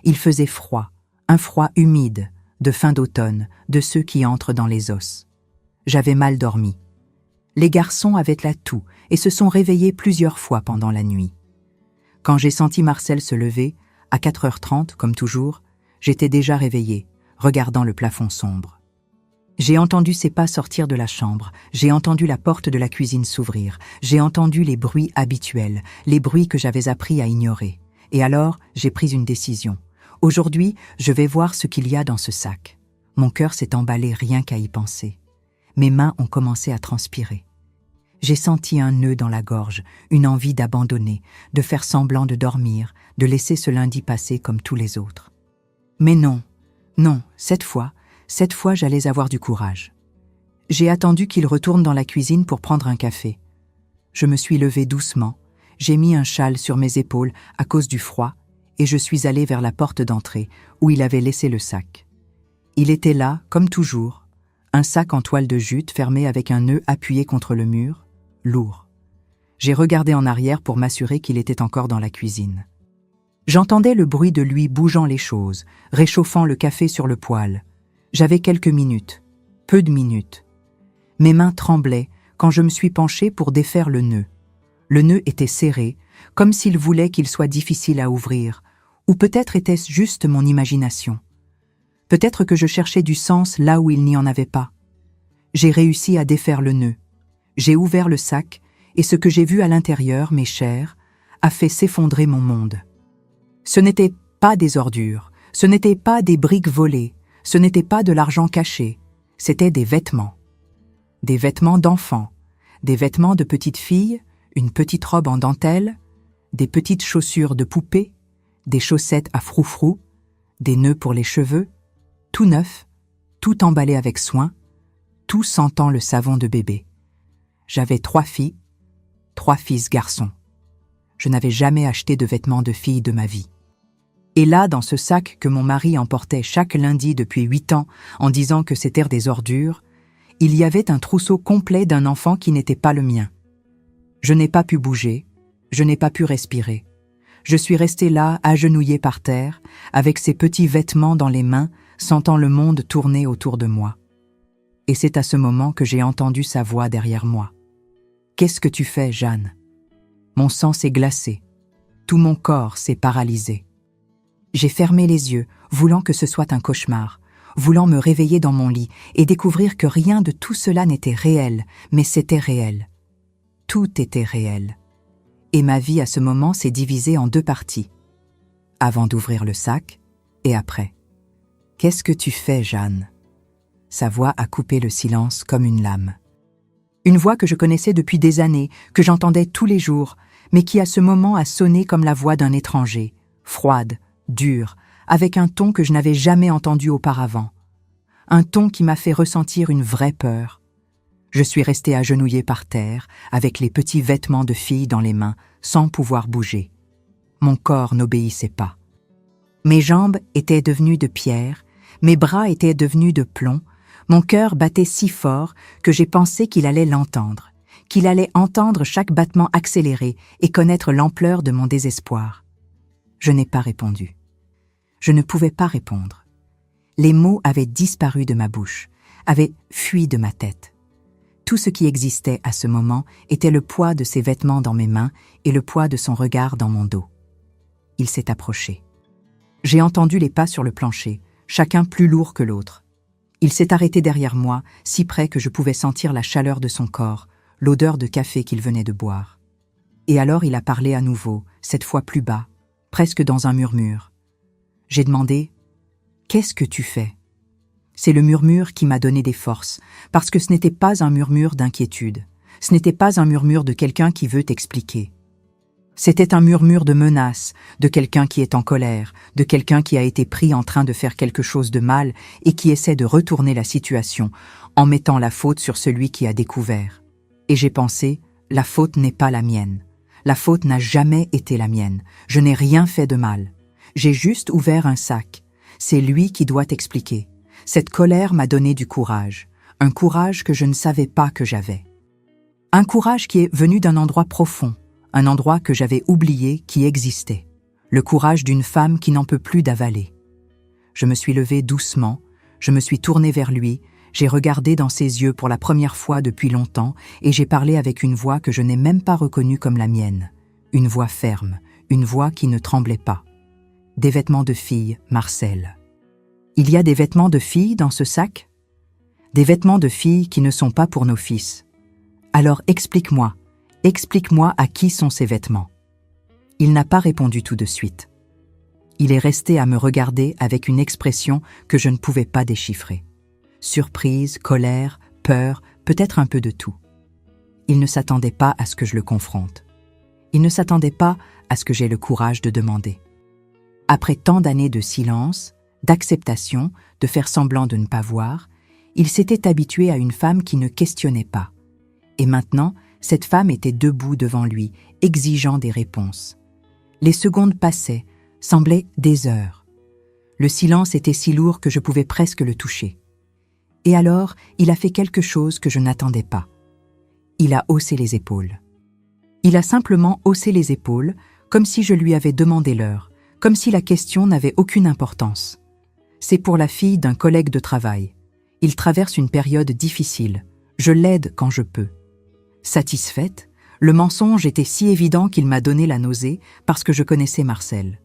Il faisait froid, un froid humide, de fin d'automne, de ceux qui entrent dans les os. J'avais mal dormi. Les garçons avaient la toux et se sont réveillés plusieurs fois pendant la nuit. Quand j'ai senti Marcel se lever, à 4h30, comme toujours, j'étais déjà réveillée, regardant le plafond sombre. J'ai entendu ses pas sortir de la chambre, j'ai entendu la porte de la cuisine s'ouvrir, j'ai entendu les bruits habituels, les bruits que j'avais appris à ignorer. Et alors, j'ai pris une décision. Aujourd'hui, je vais voir ce qu'il y a dans ce sac. Mon cœur s'est emballé rien qu'à y penser. Mes mains ont commencé à transpirer. J'ai senti un nœud dans la gorge, une envie d'abandonner, de faire semblant de dormir, de laisser ce lundi passer comme tous les autres. Mais non, cette fois, j'allais avoir du courage. J'ai attendu qu'il retourne dans la cuisine pour prendre un café. Je me suis levée doucement, j'ai mis un châle sur mes épaules à cause du froid et je suis allée vers la porte d'entrée où il avait laissé le sac. Il était là, comme toujours, un sac en toile de jute fermé avec un nœud appuyé contre le mur, lourd. J'ai regardé en arrière pour m'assurer qu'il était encore dans la cuisine. J'entendais le bruit de lui bougeant les choses, réchauffant le café sur le poêle. J'avais quelques minutes, peu de minutes. Mes mains tremblaient quand je me suis penchée pour défaire le nœud. Le nœud était serré, comme s'il voulait qu'il soit difficile à ouvrir, ou peut-être était-ce juste mon imagination. Peut-être que je cherchais du sens là où il n'y en avait pas. J'ai réussi à défaire le nœud. J'ai ouvert le sac, et ce que j'ai vu à l'intérieur, mes chairs, a fait s'effondrer mon monde. Ce n'était pas des ordures, ce n'était pas des briques volées, ce n'était pas de l'argent caché, c'était des vêtements. Des vêtements d'enfants, des vêtements de petites filles, une petite robe en dentelle, des petites chaussures de poupée, des chaussettes à froufrou, des nœuds pour les cheveux, tout neuf, tout emballé avec soin, tout sentant le savon de bébé. J'avais 3 filles, 3 fils garçons. Je n'avais jamais acheté de vêtements de filles de ma vie. Et là, dans ce sac que mon mari emportait chaque lundi depuis 8 ans en disant que c'était des ordures, il y avait un trousseau complet d'un enfant qui n'était pas le mien. Je n'ai pas pu bouger, je n'ai pas pu respirer. Je suis restée là, agenouillée par terre, avec ces petits vêtements dans les mains, sentant le monde tourner autour de moi. Et c'est à ce moment que j'ai entendu sa voix derrière moi. « Qu'est-ce que tu fais, Jeanne ?» Mon sang s'est glacé. Tout mon corps s'est paralysé. J'ai fermé les yeux, voulant que ce soit un cauchemar, voulant me réveiller dans mon lit et découvrir que rien de tout cela n'était réel, mais c'était réel. Tout était réel. Et ma vie à ce moment s'est divisée en 2 parties. Avant d'ouvrir le sac, et après. « Qu'est-ce que tu fais, Jeanne ?» Sa voix a coupé le silence comme une lame. Une voix que je connaissais depuis des années, que j'entendais tous les jours, mais qui à ce moment a sonné comme la voix d'un étranger, froide, dure, avec un ton que je n'avais jamais entendu auparavant. Un ton qui m'a fait ressentir une vraie peur. Je suis restée agenouillée par terre, avec les petits vêtements de fille dans les mains, sans pouvoir bouger. Mon corps n'obéissait pas. Mes jambes étaient devenues de pierre, mes bras étaient devenus de plomb, mon cœur battait si fort que j'ai pensé qu'il allait l'entendre, qu'il allait entendre chaque battement accéléré et connaître l'ampleur de mon désespoir. Je n'ai pas répondu. Je ne pouvais pas répondre. Les mots avaient disparu de ma bouche, avaient fui de ma tête. Tout ce qui existait à ce moment était le poids de ses vêtements dans mes mains et le poids de son regard dans mon dos. Il s'est approché. J'ai entendu les pas sur le plancher, chacun plus lourd que l'autre. Il s'est arrêté derrière moi, si près que je pouvais sentir la chaleur de son corps, l'odeur de café qu'il venait de boire. Et alors il a parlé à nouveau, cette fois plus bas, presque dans un murmure. J'ai demandé « Qu'est-ce que tu fais ?» C'est le murmure qui m'a donné des forces, parce que ce n'était pas un murmure d'inquiétude, ce n'était pas un murmure de quelqu'un qui veut t'expliquer. C'était un murmure de menace, de quelqu'un qui est en colère, de quelqu'un qui a été pris en train de faire quelque chose de mal et qui essaie de retourner la situation en mettant la faute sur celui qui a découvert. Et j'ai pensé, La faute n'est pas la mienne. La faute n'a jamais été la mienne. Je n'ai rien fait de mal. J'ai juste ouvert un sac. C'est lui qui doit expliquer. Cette colère m'a donné du courage. Un courage que je ne savais pas que j'avais. Un courage qui est venu d'un endroit profond, un endroit que j'avais oublié qui existait. Le courage d'une femme qui n'en peut plus d'avaler. Je me suis levée doucement, je me suis tournée vers lui, j'ai regardé dans ses yeux pour la première fois depuis longtemps et j'ai parlé avec une voix que je n'ai même pas reconnue comme la mienne. Une voix ferme, une voix qui ne tremblait pas. Des vêtements de fille, Marcel. Il y a des vêtements de filles dans ce sac? Des vêtements de filles qui ne sont pas pour nos fils. Alors explique-moi à qui sont ces vêtements. Il n'a pas répondu tout de suite. Il est resté à me regarder avec une expression que je ne pouvais pas déchiffrer. Surprise, colère, peur, peut-être un peu de tout. Il ne s'attendait pas à ce que je le confronte. Il ne s'attendait pas à ce que j'aie le courage de demander. Après tant d'années de silence, d'acceptation, de faire semblant de ne pas voir, il s'était habitué à une femme qui ne questionnait pas. Et maintenant, cette femme était debout devant lui, exigeant des réponses. Les secondes passaient, semblaient des heures. Le silence était si lourd que je pouvais presque le toucher. Et alors, il a fait quelque chose que je n'attendais pas. Il a haussé les épaules. Il a simplement haussé les épaules, comme si je lui avais demandé l'heure, comme si la question n'avait aucune importance. C'est pour la fille d'un collègue de travail. Il traverse une période difficile. Je l'aide quand je peux. Satisfaite, le mensonge était si évident qu'il m'a donné la nausée parce que je connaissais Marcel.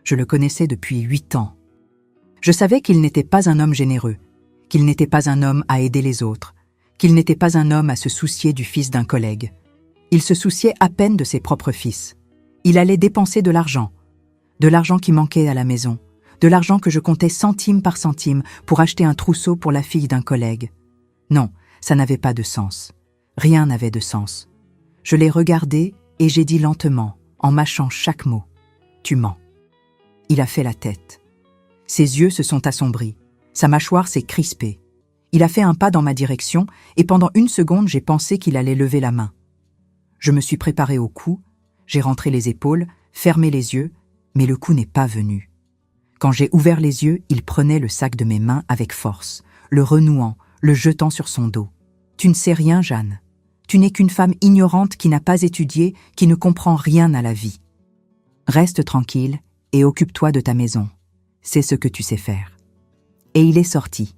Je le connaissais depuis 8 ans. Je savais qu'il n'était pas un homme généreux, qu'il n'était pas un homme à aider les autres, qu'il n'était pas un homme à se soucier du fils d'un collègue. Il se souciait à peine de ses propres fils. Il allait dépenser de l'argent qui manquait à la maison, de l'argent que je comptais centime par centime pour acheter un trousseau pour la fille d'un collègue. Non, ça n'avait pas de sens. Rien n'avait de sens. Je l'ai regardé et j'ai dit lentement, en mâchant chaque mot, « Tu mens ». Il a fait la tête. Ses yeux se sont assombris. Sa mâchoire s'est crispée. Il a fait un pas dans ma direction et pendant 1 seconde, j'ai pensé qu'il allait lever la main. Je me suis préparée au coup, j'ai rentré les épaules, fermé les yeux, mais le coup n'est pas venu. Quand j'ai ouvert les yeux, il prenait le sac de mes mains avec force, le renouant, le jetant sur son dos. « Tu ne sais rien, Jeanne. Tu n'es qu'une femme ignorante qui n'a pas étudié, qui ne comprend rien à la vie. Reste tranquille et occupe-toi de ta maison. C'est ce que tu sais faire. » Et il est sorti.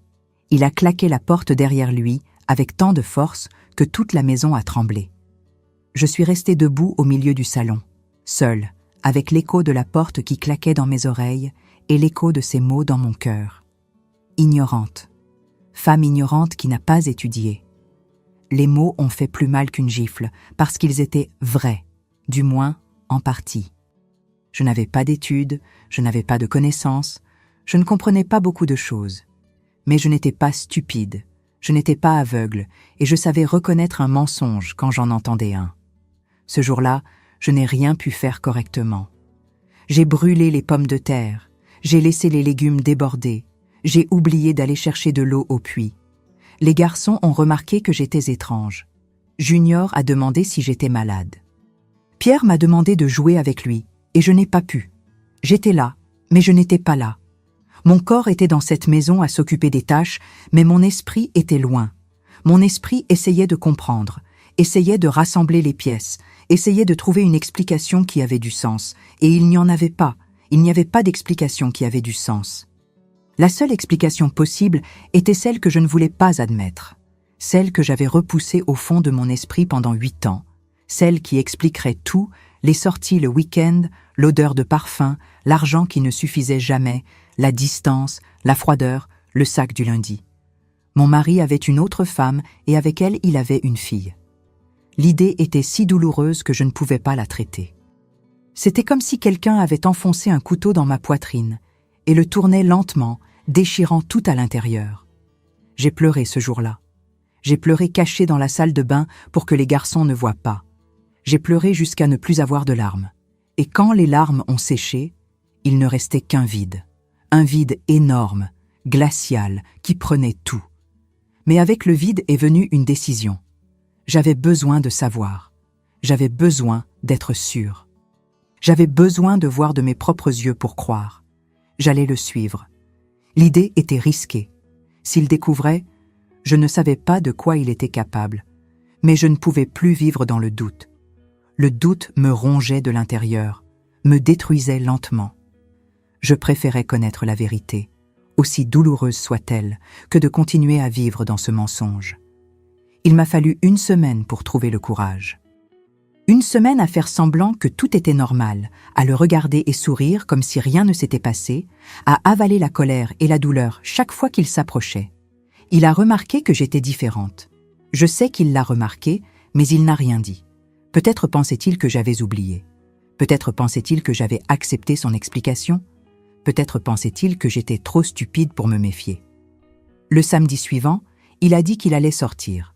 Il a claqué la porte derrière lui avec tant de force que toute la maison a tremblé. Je suis restée debout au milieu du salon, seule, avec l'écho de la porte qui claquait dans mes oreilles et l'écho de ses mots dans mon cœur. Ignorante. Femme ignorante qui n'a pas étudié. Les mots ont fait plus mal qu'une gifle, parce qu'ils étaient vrais, du moins en partie. Je n'avais pas d'études, je n'avais pas de connaissances, je ne comprenais pas beaucoup de choses. Mais je n'étais pas stupide, je n'étais pas aveugle, et je savais reconnaître un mensonge quand j'en entendais un. Ce jour-là, je n'ai rien pu faire correctement. J'ai brûlé les pommes de terre, j'ai laissé les légumes déborder, j'ai oublié d'aller chercher de l'eau au puits. Les garçons ont remarqué que j'étais étrange. Junior a demandé si j'étais malade. Pierre m'a demandé de jouer avec lui, et je n'ai pas pu. J'étais là, mais je n'étais pas là. Mon corps était dans cette maison à s'occuper des tâches, mais mon esprit était loin. Mon esprit essayait de comprendre, essayait de rassembler les pièces, essayait de trouver une explication qui avait du sens, et il n'y en avait pas. Il n'y avait pas d'explication qui avait du sens. La seule explication possible était celle que je ne voulais pas admettre, celle que j'avais repoussée au fond de mon esprit pendant 8 ans, celle qui expliquerait tout, les sorties le week-end, l'odeur de parfum, l'argent qui ne suffisait jamais, la distance, la froideur, le sac du lundi. Mon mari avait une autre femme et avec elle il avait une fille. L'idée était si douloureuse que je ne pouvais pas la traiter. C'était comme si quelqu'un avait enfoncé un couteau dans ma poitrine et le tournait lentement, déchirant tout à l'intérieur. J'ai pleuré ce jour-là. J'ai pleuré caché dans la salle de bain pour que les garçons ne voient pas. J'ai pleuré jusqu'à ne plus avoir de larmes. Et quand les larmes ont séché, il ne restait qu'un vide. Un vide énorme, glacial, qui prenait tout. Mais avec le vide est venue une décision. J'avais besoin de savoir. J'avais besoin d'être sûre. J'avais besoin de voir de mes propres yeux pour croire. J'allais le suivre. L'idée était risquée. S'il découvrait, je ne savais pas de quoi il était capable, mais je ne pouvais plus vivre dans le doute. Le doute me rongeait de l'intérieur, me détruisait lentement. Je préférais connaître la vérité, aussi douloureuse soit-elle, que de continuer à vivre dans ce mensonge. Il m'a fallu 1 semaine pour trouver le courage. 1 semaine à faire semblant que tout était normal, à le regarder et sourire comme si rien ne s'était passé, à avaler la colère et la douleur chaque fois qu'il s'approchait. Il a remarqué que j'étais différente. Je sais qu'il l'a remarqué, mais il n'a rien dit. Peut-être pensait-il que j'avais oublié. Peut-être pensait-il que j'avais accepté son explication. Peut-être pensait-il que j'étais trop stupide pour me méfier. Le samedi suivant, il a dit qu'il allait sortir.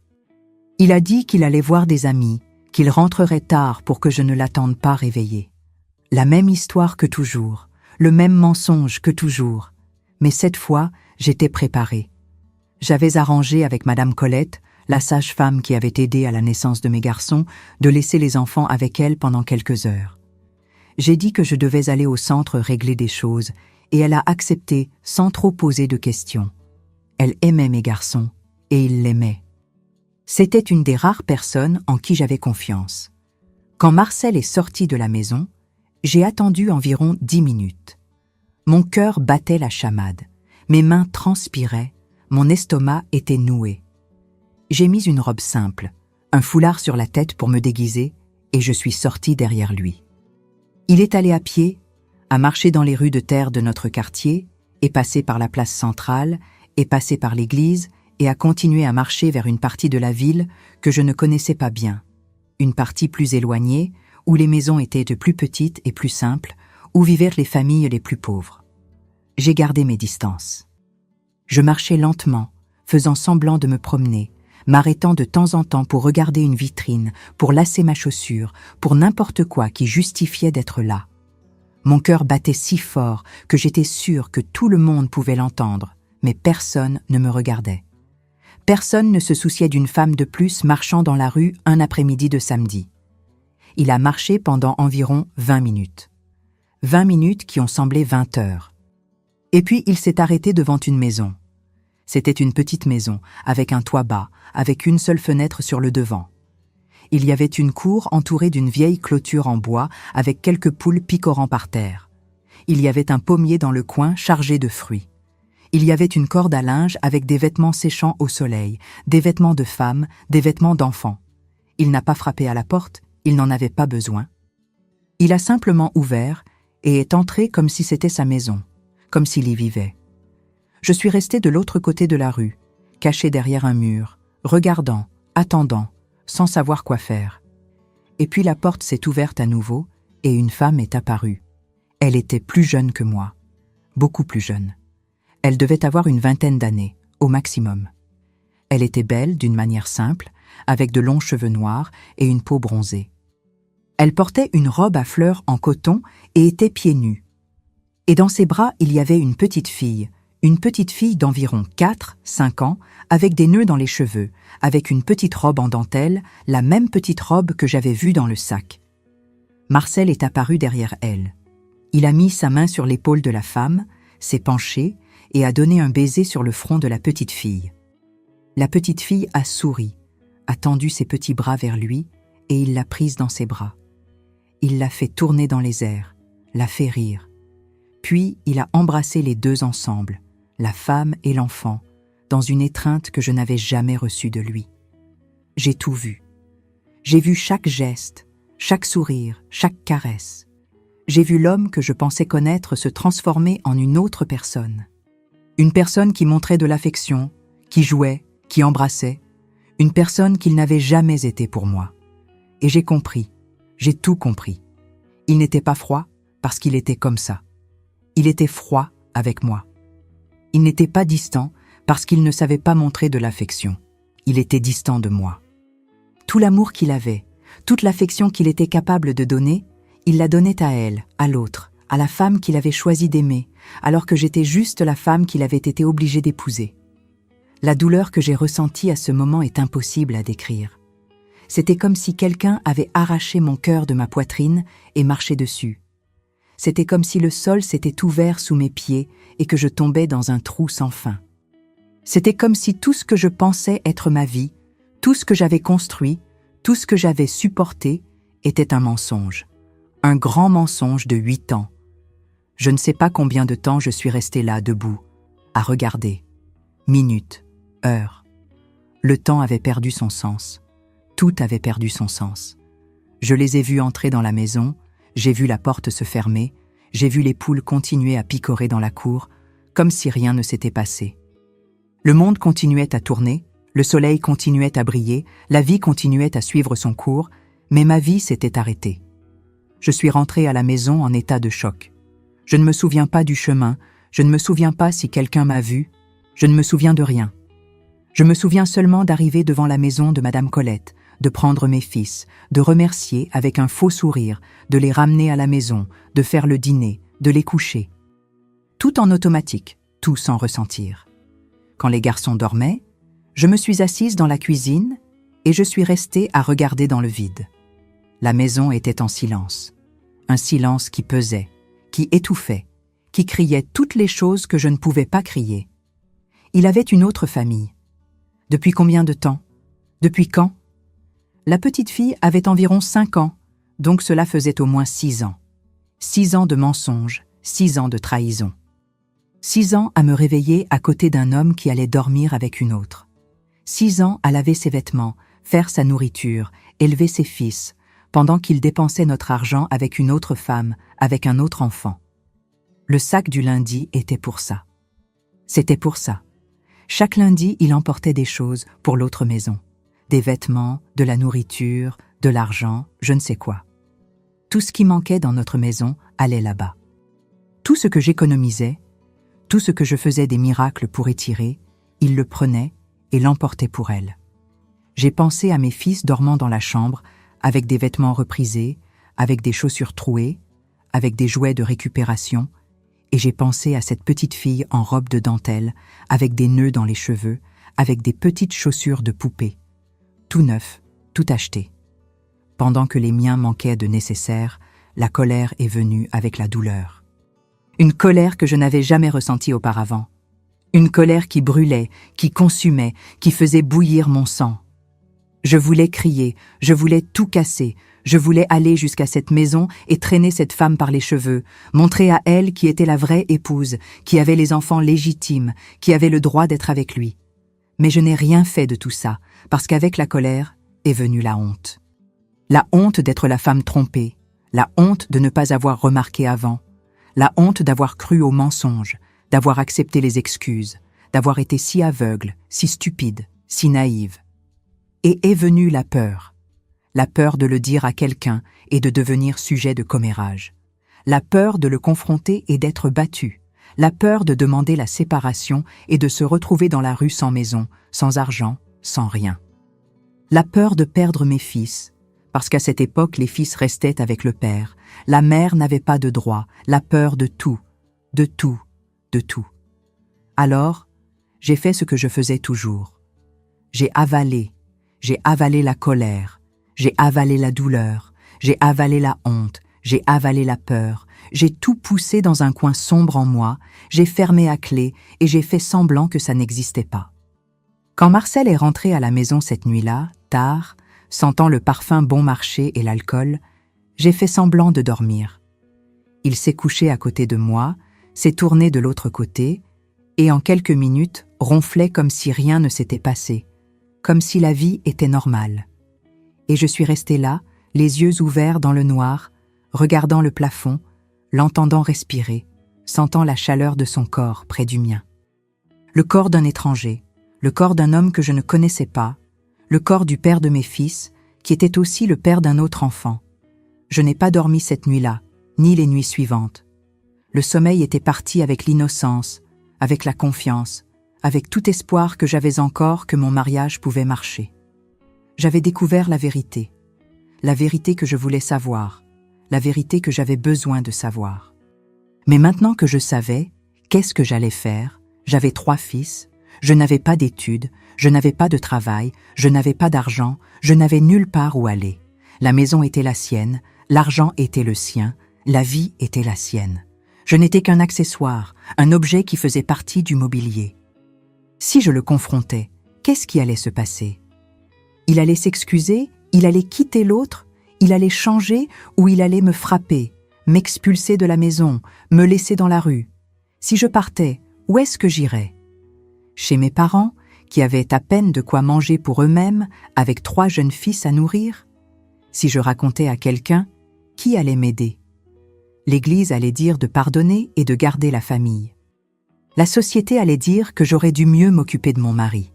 Il a dit qu'il allait voir des amis, qu'il rentrerait tard pour que je ne l'attende pas réveillée. La même histoire que toujours, le même mensonge que toujours. Mais cette fois, j'étais préparée. J'avais arrangé avec Madame Colette, la sage-femme qui avait aidé à la naissance de mes garçons, de laisser les enfants avec elle pendant quelques heures. J'ai dit que je devais aller au centre régler des choses, et elle a accepté sans trop poser de questions. Elle aimait mes garçons, et il l'aimait. C'était une des rares personnes en qui j'avais confiance. Quand Marcel est sorti de la maison, j'ai attendu environ 10 minutes. Mon cœur battait la chamade, mes mains transpiraient, mon estomac était noué. J'ai mis une robe simple, un foulard sur la tête pour me déguiser, et je suis sortie derrière lui. Il est allé à pied, a marché dans les rues de terre de notre quartier, est passé par la place centrale, est passé par l'église, et a continué à marcher vers une partie de la ville que je ne connaissais pas bien. Une partie plus éloignée, où les maisons étaient de plus petites et plus simples, où vivaient les familles les plus pauvres. J'ai gardé mes distances. Je marchais lentement, faisant semblant de me promener, m'arrêtant de temps en temps pour regarder une vitrine, pour lasser ma chaussure, pour n'importe quoi qui justifiait d'être là. Mon cœur battait si fort que j'étais sûre que tout le monde pouvait l'entendre, mais personne ne me regardait. Personne ne se souciait d'une femme de plus marchant dans la rue un après-midi de samedi. Il a marché pendant environ 20 minutes. 20 minutes qui ont semblé 20 heures. Et puis il s'est arrêté devant une maison. C'était une petite maison, avec un toit bas, avec une seule fenêtre sur le devant. Il y avait une cour entourée d'une vieille clôture en bois, avec quelques poules picorant par terre. Il y avait un pommier dans le coin chargé de fruits. Il y avait une corde à linge avec des vêtements séchant au soleil, des vêtements de femmes, des vêtements d'enfants. Il n'a pas frappé à la porte, il n'en avait pas besoin. Il a simplement ouvert et est entré comme si c'était sa maison, comme s'il y vivait. Je suis restée de l'autre côté de la rue, cachée derrière un mur, regardant, attendant, sans savoir quoi faire. Et puis la porte s'est ouverte à nouveau et une femme est apparue. Elle était plus jeune que moi, beaucoup plus jeune. Elle devait avoir une 20aine d'années, au maximum. Elle était belle d'une manière simple, avec de longs cheveux noirs et une peau bronzée. Elle portait une robe à fleurs en coton et était pieds nus. Et dans ses bras, il y avait une petite fille d'environ 4-5 ans, avec des nœuds dans les cheveux, avec une petite robe en dentelle, la même petite robe que j'avais vue dans le sac. Marcel est apparu derrière elle. Il a mis sa main sur l'épaule de la femme, s'est penché et a donné un baiser sur le front de la petite fille. La petite fille a souri, a tendu ses petits bras vers lui et il l'a prise dans ses bras. Il l'a fait tourner dans les airs, l'a fait rire. Puis il a embrassé les deux ensemble, la femme et l'enfant, dans une étreinte que je n'avais jamais reçue de lui. J'ai tout vu. J'ai vu chaque geste, chaque sourire, chaque caresse. J'ai vu l'homme que je pensais connaître se transformer en une autre personne. Une personne qui montrait de l'affection, qui jouait, qui embrassait. Une personne qu'il n'avait jamais été pour moi. Et j'ai compris, j'ai tout compris. Il n'était pas froid parce qu'il était comme ça. Il était froid avec moi. Il n'était pas distant parce qu'il ne savait pas montrer de l'affection. Il était distant de moi. Tout l'amour qu'il avait, toute l'affection qu'il était capable de donner, il la donnait à elle, à l'autre, à la femme qu'il avait choisi d'aimer, alors que j'étais juste la femme qu'il avait été obligé d'épouser. La douleur que j'ai ressentie à ce moment est impossible à décrire. C'était comme si quelqu'un avait arraché mon cœur de ma poitrine et marché dessus. C'était comme si le sol s'était ouvert sous mes pieds et que je tombais dans un trou sans fin. C'était comme si tout ce que je pensais être ma vie, tout ce que j'avais construit, tout ce que j'avais supporté, était un mensonge. Un grand mensonge de 8 ans. Je ne sais pas combien de temps je suis restée là, debout, à regarder. Minutes, heures. Le temps avait perdu son sens. Tout avait perdu son sens. Je les ai vus entrer dans la maison, j'ai vu la porte se fermer, j'ai vu les poules continuer à picorer dans la cour, comme si rien ne s'était passé. Le monde continuait à tourner, le soleil continuait à briller, la vie continuait à suivre son cours, mais ma vie s'était arrêtée. Je suis rentrée à la maison en état de choc. Je ne me souviens pas du chemin, je ne me souviens pas si quelqu'un m'a vu, je ne me souviens de rien. Je me souviens seulement d'arriver devant la maison de Madame Colette, de prendre mes fils, de remercier avec un faux sourire, de les ramener à la maison, de faire le dîner, de les coucher. Tout en automatique, tout sans ressentir. Quand les garçons dormaient, je me suis assise dans la cuisine et je suis restée à regarder dans le vide. La maison était en silence. Un silence qui pesait, qui étouffait, qui criait toutes les choses que je ne pouvais pas crier. Il avait une autre famille. Depuis combien de temps? Depuis quand? La petite fille avait environ 5 ans, donc cela faisait au moins 6 ans. 6 ans de mensonges, 6 ans de trahison. 6 ans à me réveiller à côté d'un homme qui allait dormir avec une autre. 6 ans à laver ses vêtements, faire sa nourriture, élever ses fils, pendant qu'il dépensait notre argent avec une autre femme, avec un autre enfant. Le sac du lundi était pour ça. C'était pour ça. Chaque lundi, il emportait des choses pour l'autre maison. Des vêtements, de la nourriture, de l'argent, je ne sais quoi. Tout ce qui manquait dans notre maison allait là-bas. Tout ce que j'économisais, tout ce que je faisais des miracles pour étirer, il le prenait et l'emportait pour elle. J'ai pensé à mes fils dormant dans la chambre, avec des vêtements reprisés, avec des chaussures trouées, avec des jouets de récupération, et j'ai pensé à cette petite fille en robe de dentelle, avec des nœuds dans les cheveux, avec des petites chaussures de poupée. Tout neuf, tout acheté. Pendant que les miens manquaient de nécessaire, la colère est venue avec la douleur. Une colère que je n'avais jamais ressentie auparavant. Une colère qui brûlait, qui consumait, qui faisait bouillir mon sang. Je voulais crier, je voulais tout casser, je voulais aller jusqu'à cette maison et traîner cette femme par les cheveux, montrer à elle qui était la vraie épouse, qui avait les enfants légitimes, qui avait le droit d'être avec lui. Mais je n'ai rien fait de tout ça, parce qu'avec la colère est venue la honte. La honte d'être la femme trompée, la honte de ne pas avoir remarqué avant, la honte d'avoir cru aux mensonges, d'avoir accepté les excuses, d'avoir été si aveugle, si stupide, si naïve. Et est venue la peur de le dire à quelqu'un et de devenir sujet de commérage, la peur de le confronter et d'être battu, la peur de demander la séparation et de se retrouver dans la rue sans maison, sans argent, sans rien. La peur de perdre mes fils, parce qu'à cette époque les fils restaient avec le père, la mère n'avait pas de droit, la peur de tout, de tout, de tout. Alors, j'ai fait ce que je faisais toujours. J'ai avalé la colère, j'ai avalé la douleur, j'ai avalé la honte, j'ai avalé la peur, j'ai tout poussé dans un coin sombre en moi, j'ai fermé à clé et j'ai fait semblant que ça n'existait pas. Quand Marcel est rentré à la maison cette nuit-là, tard, sentant le parfum bon marché et l'alcool, j'ai fait semblant de dormir. Il s'est couché à côté de moi, s'est tourné de l'autre côté et en quelques minutes ronflait comme si rien ne s'était passé, comme si la vie était normale. Et je suis restée là, les yeux ouverts dans le noir, regardant le plafond, l'entendant respirer, sentant la chaleur de son corps près du mien. Le corps d'un étranger, le corps d'un homme que je ne connaissais pas, le corps du père de mes fils, qui était aussi le père d'un autre enfant. Je n'ai pas dormi cette nuit-là, ni les nuits suivantes. Le sommeil était parti avec l'innocence, avec la confiance, avec tout espoir que j'avais encore que mon mariage pouvait marcher. J'avais découvert la vérité que je voulais savoir, la vérité que j'avais besoin de savoir. Mais maintenant que je savais, qu'est-ce que j'allais faire? J'avais 3 fils, Je n'avais pas d'études, je n'avais pas de travail, je n'avais pas d'argent, je n'avais nulle part où aller. La maison était la sienne, l'argent était le sien, la vie était la sienne. Je n'étais qu'un accessoire, un objet qui faisait partie du mobilier. Si je le confrontais, qu'est-ce qui allait se passer? Il allait s'excuser, il allait quitter l'autre, il allait changer ou il allait me frapper, m'expulser de la maison, me laisser dans la rue. Si je partais, où est-ce que j'irais? Chez mes parents, qui avaient à peine de quoi manger pour eux-mêmes, avec 3 jeunes fils à nourrir? Si je racontais à quelqu'un, qui allait m'aider? L'Église allait dire de pardonner et de garder la famille. La société allait dire que j'aurais dû mieux m'occuper de mon mari.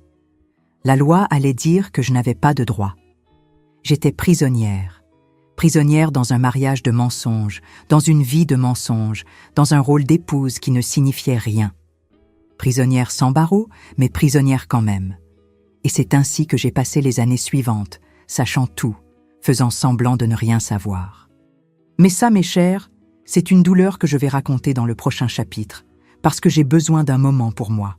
La loi allait dire que je n'avais pas de droit. J'étais prisonnière. Prisonnière dans un mariage de mensonges, dans une vie de mensonges, dans un rôle d'épouse qui ne signifiait rien. Prisonnière sans barreaux, mais prisonnière quand même. Et c'est ainsi que j'ai passé les années suivantes, sachant tout, faisant semblant de ne rien savoir. Mais ça, mes chers, c'est une douleur que je vais raconter dans le prochain chapitre, parce que j'ai besoin d'un moment pour moi.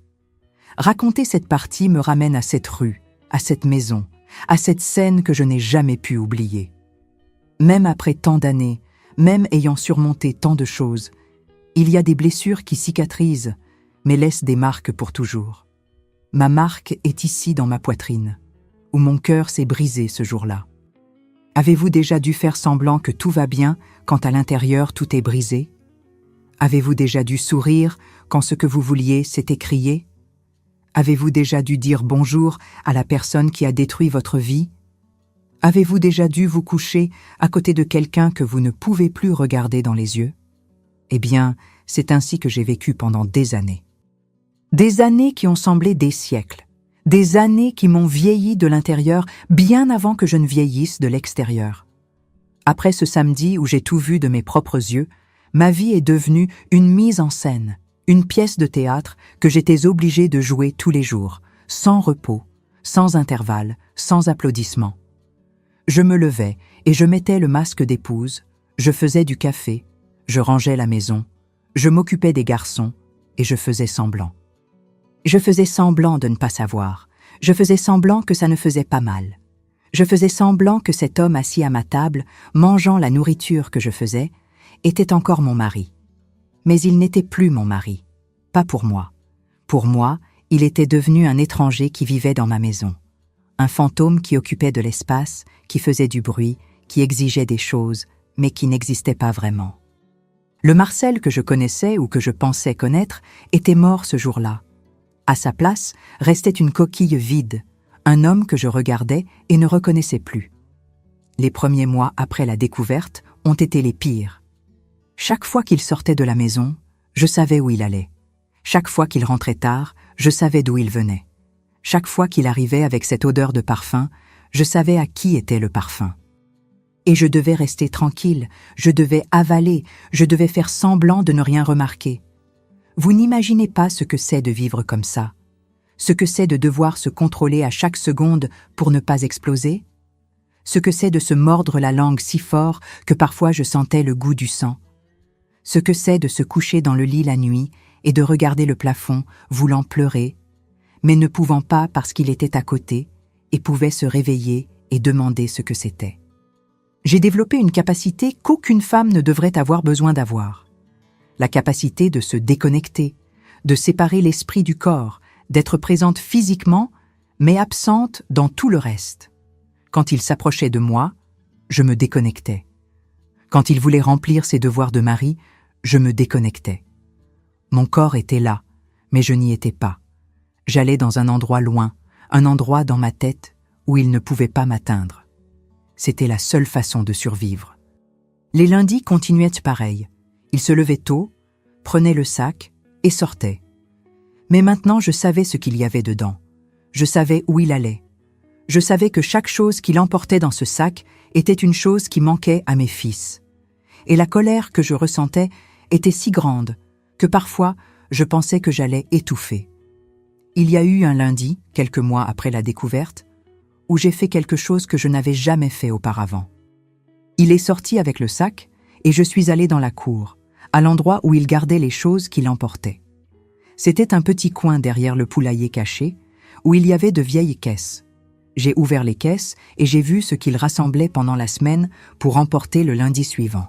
Raconter cette partie me ramène à cette rue, à cette maison, à cette scène que je n'ai jamais pu oublier. Même après tant d'années, même ayant surmonté tant de choses, il y a des blessures qui cicatrisent, mais laissent des marques pour toujours. Ma marque est ici dans ma poitrine, où mon cœur s'est brisé ce jour-là. Avez-vous déjà dû faire semblant que tout va bien quand à l'intérieur tout est brisé? Avez-vous déjà dû sourire quand ce que vous vouliez s'est écrié? Avez-vous déjà dû dire bonjour à la personne qui a détruit votre vie? Avez-vous déjà dû vous coucher à côté de quelqu'un que vous ne pouvez plus regarder dans les yeux? Eh bien, c'est ainsi que j'ai vécu pendant des années. Des années qui ont semblé des siècles. Des années qui m'ont vieilli de l'intérieur bien avant que je ne vieillisse de l'extérieur. Après ce samedi où j'ai tout vu de mes propres yeux, ma vie est devenue une mise en scène, une pièce de théâtre que j'étais obligée de jouer tous les jours, sans repos, sans intervalle, sans applaudissements. Je me levais et je mettais le masque d'épouse, je faisais du café, je rangeais la maison, je m'occupais des garçons et je faisais semblant. Je faisais semblant de ne pas savoir. Je faisais semblant que ça ne faisait pas mal. Je faisais semblant que cet homme assis à ma table, mangeant la nourriture que je faisais, était encore mon mari. Mais il n'était plus mon mari. Pas pour moi. Pour moi, il était devenu un étranger qui vivait dans ma maison. Un fantôme qui occupait de l'espace, qui faisait du bruit, qui exigeait des choses, mais qui n'existait pas vraiment. Le Marcel que je connaissais ou que je pensais connaître était mort ce jour-là. À sa place restait une coquille vide, un homme que je regardais et ne reconnaissais plus. Les premiers mois après la découverte ont été les pires. Chaque fois qu'il sortait de la maison, je savais où il allait. Chaque fois qu'il rentrait tard, je savais d'où il venait. Chaque fois qu'il arrivait avec cette odeur de parfum, je savais à qui était le parfum. Et je devais rester tranquille, je devais avaler, je devais faire semblant de ne rien remarquer. Vous n'imaginez pas ce que c'est de vivre comme ça, ce que c'est de devoir se contrôler à chaque seconde pour ne pas exploser, ce que c'est de se mordre la langue si fort que parfois je sentais le goût du sang, ce que c'est de se coucher dans le lit la nuit et de regarder le plafond, voulant pleurer, mais ne pouvant pas parce qu'il était à côté et pouvait se réveiller et demander ce que c'était. J'ai développé une capacité qu'aucune femme ne devrait avoir besoin d'avoir. La capacité de se déconnecter, de séparer l'esprit du corps, d'être présente physiquement, mais absente dans tout le reste. Quand il s'approchait de moi, je me déconnectais. Quand il voulait remplir ses devoirs de mari, je me déconnectais. Mon corps était là, mais je n'y étais pas. J'allais dans un endroit loin, un endroit dans ma tête où il ne pouvait pas m'atteindre. C'était la seule façon de survivre. Les lundis continuaient pareil. Il se levait tôt, prenait le sac et sortait. Mais maintenant je savais ce qu'il y avait dedans. Je savais où il allait. Je savais que chaque chose qu'il emportait dans ce sac était une chose qui manquait à mes fils. Et la colère que je ressentais était si grande que parfois je pensais que j'allais étouffer. Il y a eu un lundi, quelques mois après la découverte, où j'ai fait quelque chose que je n'avais jamais fait auparavant. Il est sorti avec le sac et je suis allée dans la cour, à l'endroit où il gardait les choses qu'il emportait. C'était un petit coin derrière le poulailler caché, où il y avait de vieilles caisses. J'ai ouvert les caisses et j'ai vu ce qu'ils rassemblaient pendant la semaine pour emporter le lundi suivant.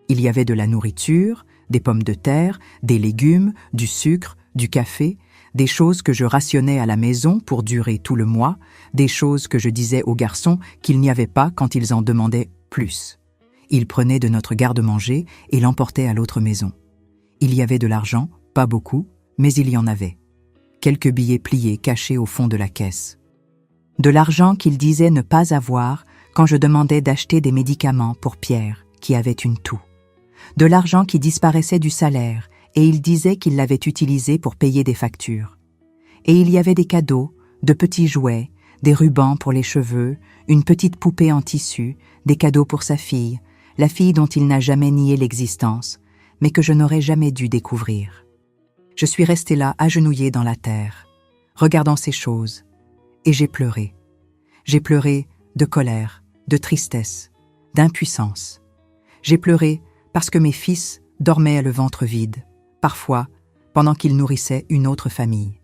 Il y avait de la nourriture, des pommes de terre, des légumes, du sucre, du café, des choses que je rationnais à la maison pour durer tout le mois, des choses que je disais aux garçons qu'il n'y avait pas quand ils en demandaient plus. Ils prenaient de notre garde-manger et l'emportaient à l'autre maison. Il y avait de l'argent, pas beaucoup, mais il y en avait. Quelques billets pliés cachés au fond de la caisse. De l'argent qu'ils disaient ne pas avoir quand je demandais d'acheter des médicaments pour Pierre, qui avait une toux. De l'argent qui disparaissait du salaire et il disait qu'il l'avait utilisé pour payer des factures. Et il y avait des cadeaux, de petits jouets, des rubans pour les cheveux, une petite poupée en tissu, des cadeaux pour sa fille, la fille dont il n'a jamais nié l'existence, mais que je n'aurais jamais dû découvrir. Je suis restée là, agenouillée dans la terre, regardant ces choses, et j'ai pleuré. J'ai pleuré de colère, de tristesse, d'impuissance. J'ai pleuré parce que mes fils dormaient le ventre vide, parfois pendant qu'ils nourrissaient une autre famille.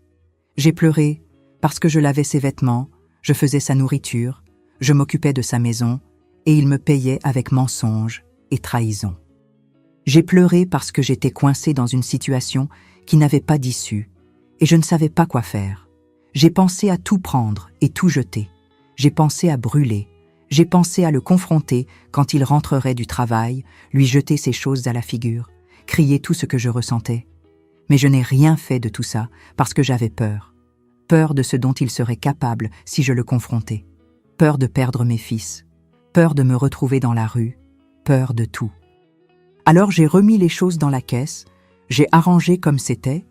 J'ai pleuré parce que je lavais ses vêtements, je faisais sa nourriture, je m'occupais de sa maison, et il me payait avec mensonges et trahison. J'ai pleuré parce que j'étais coincée dans une situation qui n'avait pas d'issue, et je ne savais pas quoi faire. J'ai pensé à tout prendre et tout jeter. J'ai pensé à brûler. J'ai pensé à le confronter quand il rentrerait du travail, lui jeter ces choses à la figure, crier tout ce que je ressentais. Mais je n'ai rien fait de tout ça parce que j'avais peur. Peur de ce dont il serait capable si je le confrontais. Peur de perdre mes fils. Peur de me retrouver dans la rue. Peur de tout. Alors j'ai remis les choses dans la caisse, j'ai arrangé comme c'était,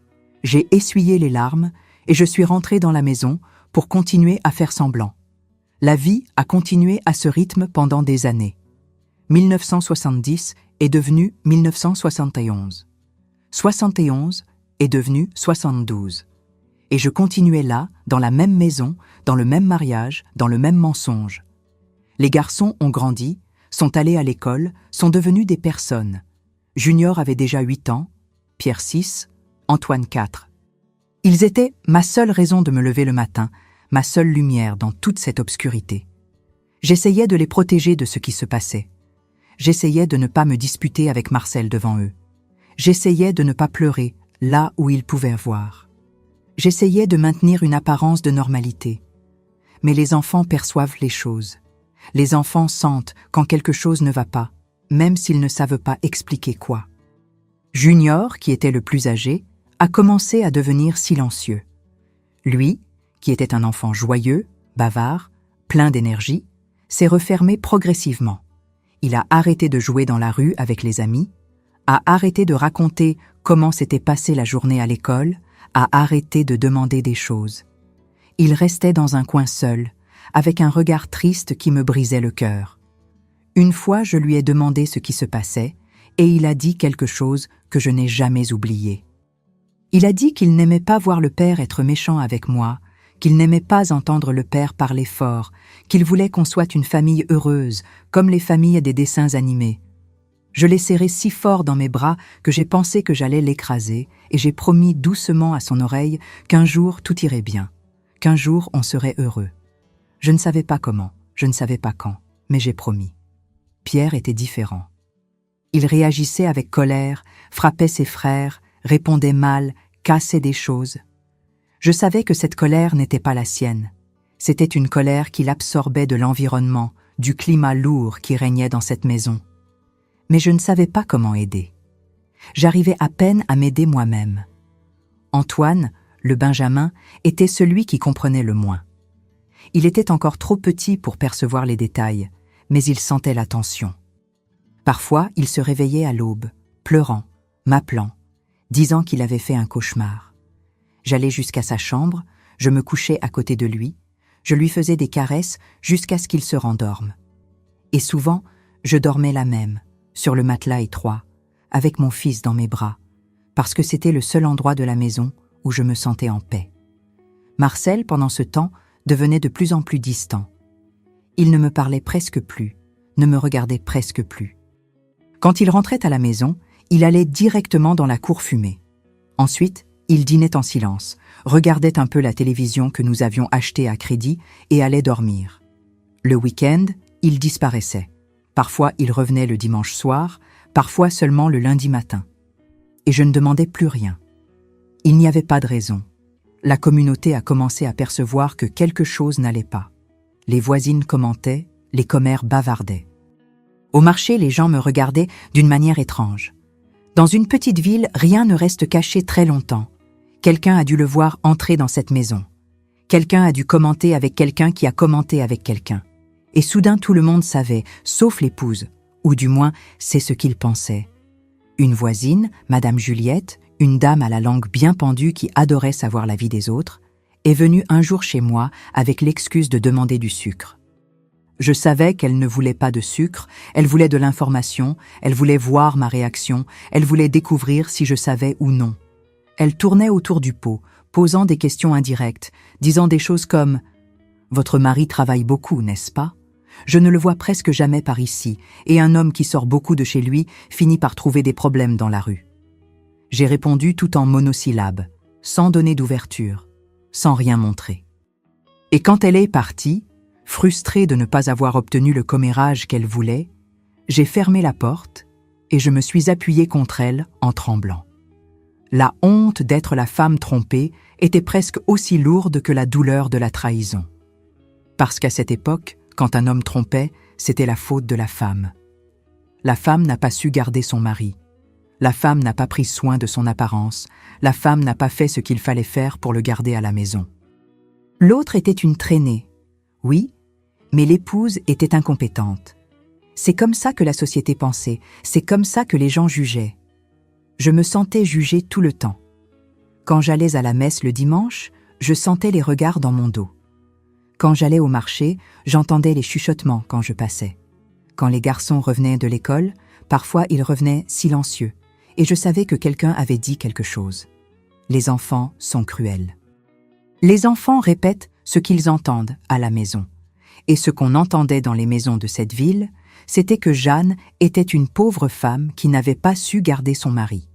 j'ai essuyé les larmes et je suis rentrée dans la maison pour continuer à faire semblant. La vie a continué à ce rythme pendant des années. 1970 est devenu 1971. 71 est devenu 72. Et je continuais là, dans la même maison, dans le même mariage, dans le même mensonge. Les garçons ont grandi, sont allés à l'école, sont devenus des personnes. Junior avait déjà 8 ans, Pierre 6, Antoine 4. Ils étaient ma seule raison de me lever le matin, ma seule lumière dans toute cette obscurité. J'essayais de les protéger de ce qui se passait. J'essayais de ne pas me disputer avec Marcel devant eux. J'essayais de ne pas pleurer là où ils pouvaient voir. J'essayais de maintenir une apparence de normalité. Mais les enfants perçoivent les choses. Les enfants sentent quand quelque chose ne va pas, même s'ils ne savent pas expliquer quoi. Junior, qui était le plus âgé, a commencé à devenir silencieux. Lui, qui était un enfant joyeux, bavard, plein d'énergie, s'est refermé progressivement. Il a arrêté de jouer dans la rue avec les amis, a arrêté de raconter comment s'était passée la journée à l'école, a arrêté de demander des choses. Il restait dans un coin seul, avec un regard triste qui me brisait le cœur. Une fois, je lui ai demandé ce qui se passait, et il a dit quelque chose que je n'ai jamais oublié. Il a dit qu'il n'aimait pas voir le père être méchant avec moi, qu'il n'aimait pas entendre le père parler fort, qu'il voulait qu'on soit une famille heureuse, comme les familles des dessins animés. Je l'ai serré si fort dans mes bras que j'ai pensé que j'allais l'écraser, et j'ai promis doucement à son oreille qu'un jour tout irait bien, qu'un jour on serait heureux. Je ne savais pas comment, je ne savais pas quand, mais j'ai promis. Pierre était différent. Il réagissait avec colère, frappait ses frères, répondait mal, cassait des choses. Je savais que cette colère n'était pas la sienne. C'était une colère qu'il absorbait de l'environnement, du climat lourd qui régnait dans cette maison. Mais je ne savais pas comment aider. J'arrivais à peine à m'aider moi-même. Antoine, le Benjamin, était celui qui comprenait le moins. Il était encore trop petit pour percevoir les détails, mais il sentait la tension. Parfois, il se réveillait à l'aube, pleurant, m'appelant, disant qu'il avait fait un cauchemar. J'allais jusqu'à sa chambre, je me couchais à côté de lui, je lui faisais des caresses jusqu'à ce qu'il se rendorme. Et souvent, je dormais là même, sur le matelas étroit, avec mon fils dans mes bras, parce que c'était le seul endroit de la maison où je me sentais en paix. Marcel, pendant ce temps, devenait de plus en plus distant. Il ne me parlait presque plus, ne me regardait presque plus. Quand il rentrait à la maison, il allait directement dans la cour fumer. Ensuite, Il dînait en silence, regardait un peu la télévision que nous avions achetée à crédit et allait dormir. Le week-end, il disparaissait. Parfois, il revenait le dimanche soir, parfois seulement le lundi matin. Et je ne demandais plus rien. Il n'y avait pas de raison. La communauté a commencé à percevoir que quelque chose n'allait pas. Les voisines commentaient, les commères bavardaient. Au marché, les gens me regardaient d'une manière étrange. Dans une petite ville, rien ne reste caché très longtemps. Quelqu'un a dû le voir entrer dans cette maison. Quelqu'un a dû commenter avec quelqu'un qui a commenté avec quelqu'un. Et soudain tout le monde savait, sauf l'épouse, ou du moins c'est ce qu'il pensait. Une voisine, Madame Juliette, une dame à la langue bien pendue qui adorait savoir la vie des autres, est venue un jour chez moi avec l'excuse de demander du sucre. Je savais qu'elle ne voulait pas de sucre, elle voulait de l'information, elle voulait voir ma réaction, elle voulait découvrir si je savais ou non. Elle tournait autour du pot, posant des questions indirectes, disant des choses comme « Votre mari travaille beaucoup, n'est-ce pas ? Je ne le vois presque jamais par ici, et un homme qui sort beaucoup de chez lui finit par trouver des problèmes dans la rue. » J'ai répondu tout en monosyllabes, sans donner d'ouverture, sans rien montrer. Et quand elle est partie, frustrée de ne pas avoir obtenu le commérage qu'elle voulait, j'ai fermé la porte et je me suis appuyé contre elle en tremblant. La honte d'être la femme trompée était presque aussi lourde que la douleur de la trahison. Parce qu'à cette époque, quand un homme trompait, c'était la faute de la femme. La femme n'a pas su garder son mari. La femme n'a pas pris soin de son apparence. La femme n'a pas fait ce qu'il fallait faire pour le garder à la maison. L'autre était une traînée. Oui, mais l'épouse était incompétente. C'est comme ça que la société pensait, c'est comme ça que les gens jugeaient. Je me sentais jugée tout le temps. Quand j'allais à la messe le dimanche, je sentais les regards dans mon dos. Quand j'allais au marché, j'entendais les chuchotements quand je passais. Quand les garçons revenaient de l'école, parfois ils revenaient silencieux, et je savais que quelqu'un avait dit quelque chose. Les enfants sont cruels. Les enfants répètent ce qu'ils entendent à la maison. Et ce qu'on entendait dans les maisons de cette ville, c'était que Jeanne était une pauvre femme qui n'avait pas su garder son mari.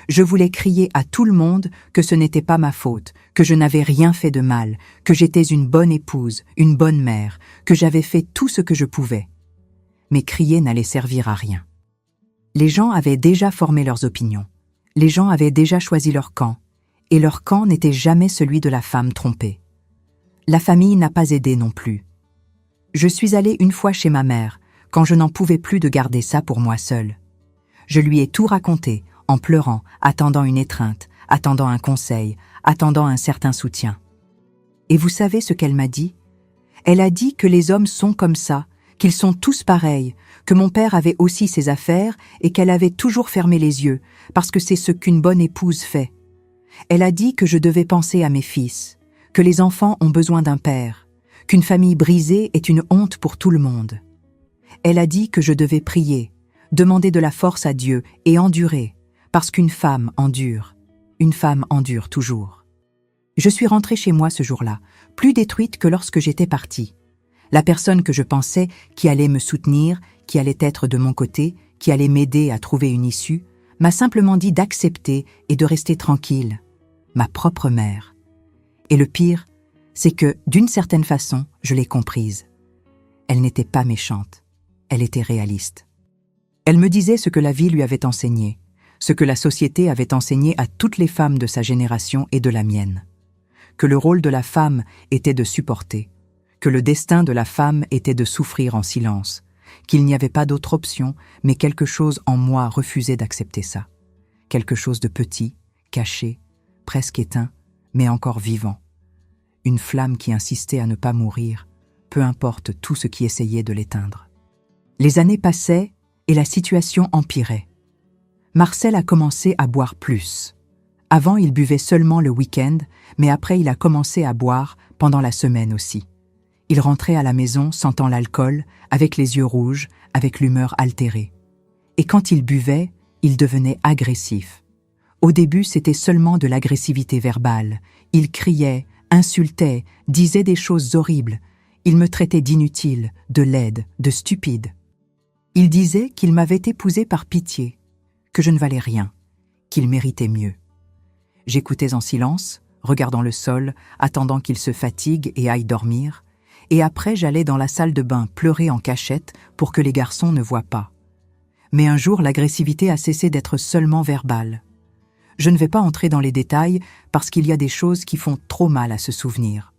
Je voulais crier à tout le monde que ce n'était pas ma faute, que je n'avais rien fait de mal, que j'étais une bonne épouse, une bonne mère, que j'avais fait tout ce que je pouvais. Mais crier n'allait servir à rien. Les gens avaient déjà formé leurs opinions. Les gens avaient déjà choisi leur camp, et leur camp n'était jamais celui de la femme trompée. La famille n'a pas aidé non plus. Je suis allée une fois chez ma mère, quand je n'en pouvais plus de garder ça pour moi seule. Je lui ai tout raconté, en pleurant, attendant une étreinte, attendant un conseil, attendant un certain soutien. Et vous savez ce qu'elle m'a dit ? Elle a dit que les hommes sont comme ça, qu'ils sont tous pareils, que mon père avait aussi ses affaires et qu'elle avait toujours fermé les yeux, parce que c'est ce qu'une bonne épouse fait. Elle a dit que je devais penser à mes fils, que les enfants ont besoin d'un père, qu'une famille brisée est une honte pour tout le monde. Elle a dit que je devais prier, demander de la force à Dieu et endurer, parce qu'une femme endure toujours. Je suis rentrée chez moi ce jour-là, plus détruite que lorsque j'étais partie. La personne que je pensais qui allait me soutenir, qui allait être de mon côté, qui allait m'aider à trouver une issue, m'a simplement dit d'accepter et de rester tranquille. Ma propre mère. Et le pire, c'est que, d'une certaine façon, je l'ai comprise. Elle n'était pas méchante, elle était réaliste. Elle me disait ce que la vie lui avait enseigné, ce que la société avait enseigné à toutes les femmes de sa génération et de la mienne. Que le rôle de la femme était de supporter, que le destin de la femme était de souffrir en silence, qu'il n'y avait pas d'autre option, mais quelque chose en moi refusait d'accepter ça. Quelque chose de petit, caché, presque éteint, mais encore vivant. Une flamme qui insistait à ne pas mourir, peu importe tout ce qui essayait de l'éteindre. Les années passaient et la situation empirait. Marcel a commencé à boire plus. Avant, il buvait seulement le week-end, mais après, il a commencé à boire pendant la semaine aussi. Il rentrait à la maison sentant l'alcool, avec les yeux rouges, avec l'humeur altérée. Et quand il buvait, il devenait agressif. Au début, c'était seulement de l'agressivité verbale. Il criait, insultait, disait des choses horribles. Il me traitait d'inutile, de laide, de stupide. Il disait qu'il m'avait épousée par pitié, que je ne valais rien, qu'il méritait mieux. J'écoutais en silence, regardant le sol, attendant qu'il se fatigue et aille dormir, et après j'allais dans la salle de bain pleurer en cachette pour que les garçons ne voient pas. Mais un jour, l'agressivité a cessé d'être seulement verbale. Je ne vais pas entrer dans les détails parce qu'il y a des choses qui font trop mal à se souvenir.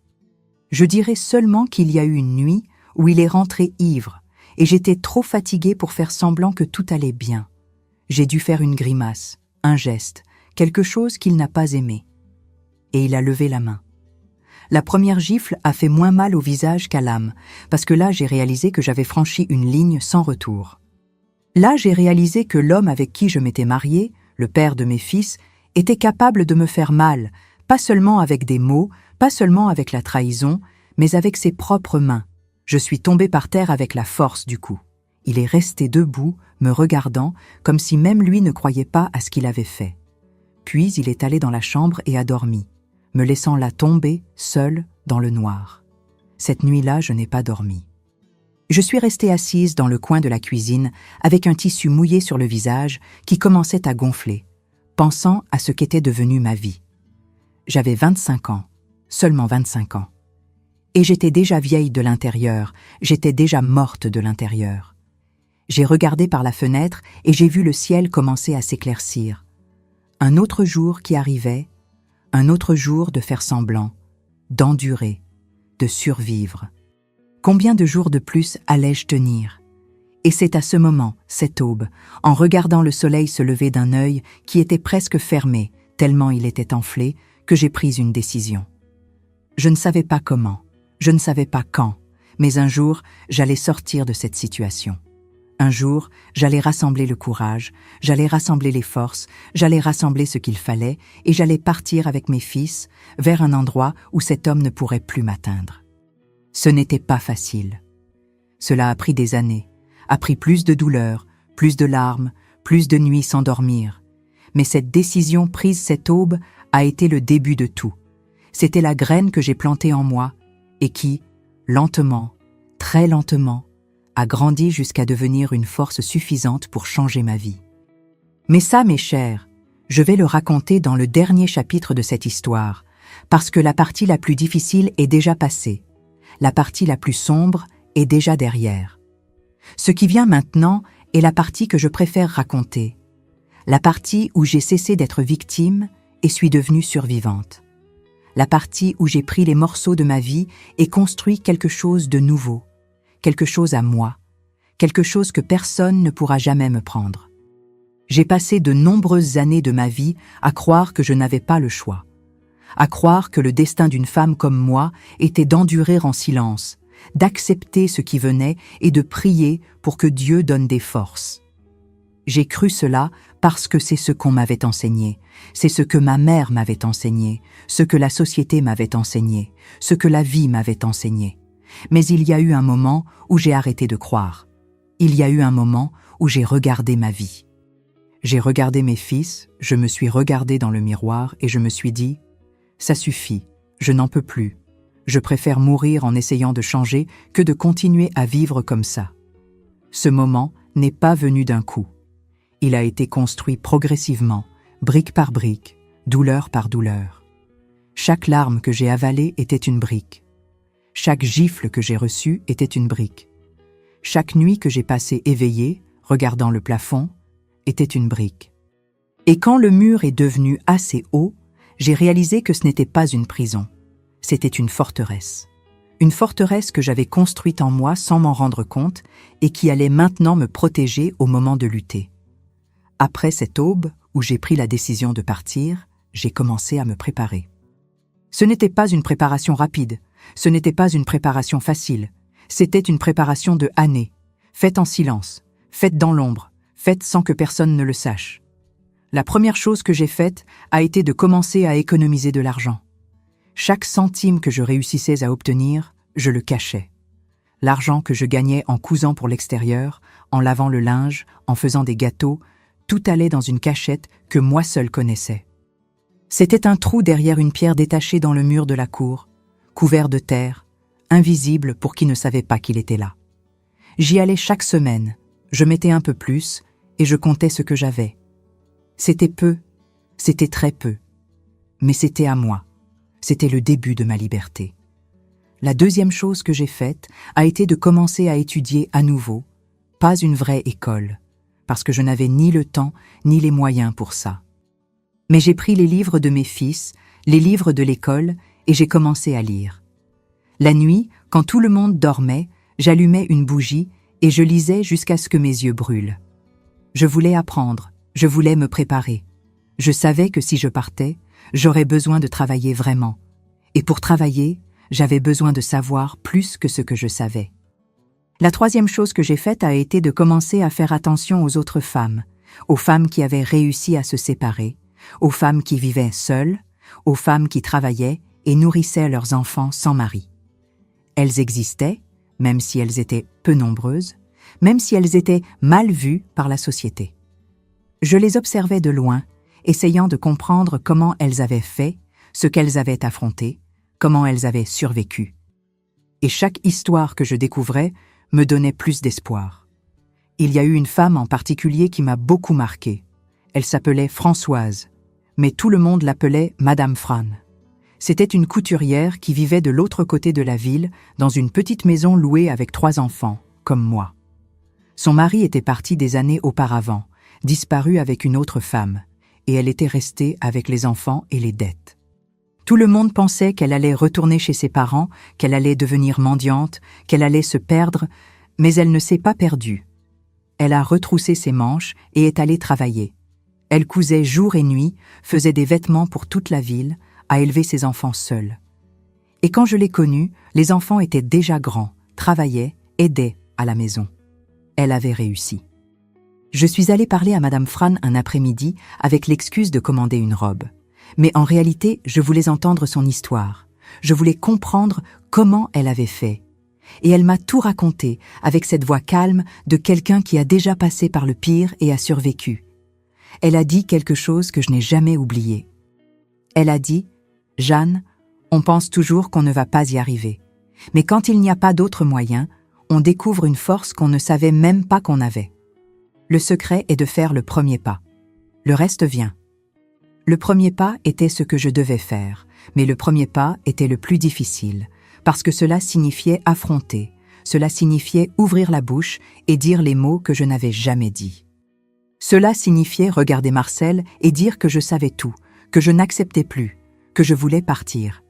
Je dirais seulement qu'il y a eu une nuit où il est rentré ivre et j'étais trop fatiguée pour faire semblant que tout allait bien. J'ai dû faire une grimace, un geste, quelque chose qu'il n'a pas aimé. Et il a levé la main. La première gifle a fait moins mal au visage qu'à l'âme, parce que là j'ai réalisé que j'avais franchi une ligne sans retour. Là j'ai réalisé que l'homme avec qui je m'étais mariée, le père de mes fils, était capable de me faire mal, pas seulement avec des mots, pas seulement avec la trahison, mais avec ses propres mains. Je suis tombée par terre avec la force du coup. Il est resté debout, me regardant, comme si même lui ne croyait pas à ce qu'il avait fait. Puis il est allé dans la chambre et a dormi, me laissant là tomber, seule, dans le noir. Cette nuit-là, je n'ai pas dormi. Je suis restée assise dans le coin de la cuisine, avec un tissu mouillé sur le visage qui commençait à gonfler, pensant à ce qu'était devenue ma vie. J'avais 25 ans, seulement 25 ans. Et j'étais déjà vieille de l'intérieur, j'étais déjà morte de l'intérieur. J'ai regardé par la fenêtre et j'ai vu le ciel commencer à s'éclaircir. Un autre jour qui arrivait, un autre jour de faire semblant, d'endurer, de survivre. Combien de jours de plus allais-je tenir? Et c'est à ce moment, cette aube, en regardant le soleil se lever d'un œil qui était presque fermé, tellement il était enflé, que j'ai pris une décision. Je ne savais pas comment, je ne savais pas quand, mais un jour, j'allais sortir de cette situation. Un jour, j'allais rassembler le courage, j'allais rassembler les forces, j'allais rassembler ce qu'il fallait et j'allais partir avec mes fils vers un endroit où cet homme ne pourrait plus m'atteindre. Ce n'était pas facile. Cela a pris des années, a pris plus de douleurs, plus de larmes, plus de nuits sans dormir. Mais cette décision prise cette aube a été le début de tout. C'était la graine que j'ai plantée en moi et qui, lentement, très lentement, a grandi jusqu'à devenir une force suffisante pour changer ma vie. Mais ça, mes chers, je vais le raconter dans le dernier chapitre de cette histoire, parce que la partie la plus difficile est déjà passée, la partie la plus sombre est déjà derrière. Ce qui vient maintenant est la partie que je préfère raconter, la partie où j'ai cessé d'être victime et suis devenue survivante, la partie où j'ai pris les morceaux de ma vie et construit quelque chose de nouveau, quelque chose à moi, quelque chose que personne ne pourra jamais me prendre. J'ai passé de nombreuses années de ma vie à croire que je n'avais pas le choix, à croire que le destin d'une femme comme moi était d'endurer en silence, d'accepter ce qui venait et de prier pour que Dieu donne des forces. J'ai cru cela parce que c'est ce qu'on m'avait enseigné, c'est ce que ma mère m'avait enseigné, ce que la société m'avait enseigné, ce que la vie m'avait enseigné. Mais il y a eu un moment où j'ai arrêté de croire. Il y a eu un moment où j'ai regardé ma vie. J'ai regardé mes fils, je me suis regardée dans le miroir et je me suis dit « Ça suffit, je n'en peux plus. Je préfère mourir en essayant de changer que de continuer à vivre comme ça. » Ce moment n'est pas venu d'un coup. Il a été construit progressivement, brique par brique, douleur par douleur. Chaque larme que j'ai avalée était une brique. Chaque gifle que j'ai reçue était une brique. Chaque nuit que j'ai passée éveillée, regardant le plafond, était une brique. Et quand le mur est devenu assez haut, j'ai réalisé que ce n'était pas une prison, c'était une forteresse. Une forteresse que j'avais construite en moi sans m'en rendre compte et qui allait maintenant me protéger au moment de lutter. Après cette aube où j'ai pris la décision de partir, j'ai commencé à me préparer. Ce n'était pas une préparation rapide, ce n'était pas une préparation facile, c'était une préparation de années, faite en silence, faite dans l'ombre, faite sans que personne ne le sache. La première chose que j'ai faite a été de commencer à économiser de l'argent. Chaque centime que je réussissais à obtenir, je le cachais. L'argent que je gagnais en cousant pour l'extérieur, en lavant le linge, en faisant des gâteaux, tout allait dans une cachette que moi seule connaissais. C'était un trou derrière une pierre détachée dans le mur de la cour, couvert de terre, invisible pour qui ne savait pas qu'il était là. J'y allais chaque semaine, je mettais un peu plus et je comptais ce que j'avais. C'était peu, c'était très peu. Mais c'était à moi. C'était le début de ma liberté. La deuxième chose que j'ai faite a été de commencer à étudier à nouveau, pas une vraie école, parce que je n'avais ni le temps ni les moyens pour ça. Mais j'ai pris les livres de mes fils, les livres de l'école, et j'ai commencé à lire. La nuit, quand tout le monde dormait, j'allumais une bougie et je lisais jusqu'à ce que mes yeux brûlent. Je voulais apprendre, je voulais me préparer. Je savais que si je partais, j'aurais besoin de travailler vraiment. Et pour travailler, j'avais besoin de savoir plus que ce que je savais. La troisième chose que j'ai faite a été de commencer à faire attention aux autres femmes, aux femmes qui avaient réussi à se séparer, aux femmes qui vivaient seules, aux femmes qui travaillaient et nourrissaient leurs enfants sans mari. Elles existaient, même si elles étaient peu nombreuses, même si elles étaient mal vues par la société. Je les observais de loin, essayant de comprendre comment elles avaient fait, ce qu'elles avaient affronté, comment elles avaient survécu. Et chaque histoire que je découvrais me donnait plus d'espoir. Il y a eu une femme en particulier qui m'a beaucoup marquée. Elle s'appelait Françoise, mais tout le monde l'appelait Madame Fran. C'était une couturière qui vivait de l'autre côté de la ville, dans une petite maison louée avec 3 enfants, comme moi. Son mari était parti des années auparavant, disparu avec une autre femme, et elle était restée avec les enfants et les dettes. Tout le monde pensait qu'elle allait retourner chez ses parents, qu'elle allait devenir mendiante, qu'elle allait se perdre, mais elle ne s'est pas perdue. Elle a retroussé ses manches et est allée travailler. Elle cousait jour et nuit, faisait des vêtements pour toute la ville, a élevé ses enfants seule. Et quand je l'ai connue, les enfants étaient déjà grands, travaillaient, aidaient à la maison. Elle avait réussi. Je suis allée parler à Madame Fran un après-midi avec l'excuse de commander une robe. Mais en réalité, je voulais entendre son histoire. Je voulais comprendre comment elle avait fait. Et elle m'a tout raconté avec cette voix calme de quelqu'un qui a déjà passé par le pire et a survécu. Elle a dit quelque chose que je n'ai jamais oublié. Elle a dit « Jeanne, on pense toujours qu'on ne va pas y arriver. Mais quand il n'y a pas d'autre moyen, on découvre une force qu'on ne savait même pas qu'on avait. Le secret est de faire le premier pas. Le reste vient. » Le premier pas était ce que je devais faire, mais le premier pas était le plus difficile, parce que cela signifiait affronter, cela signifiait ouvrir la bouche et dire les mots que je n'avais jamais dits. Cela signifiait regarder Marcel et dire que je savais tout, que je n'acceptais plus, que je voulais partir.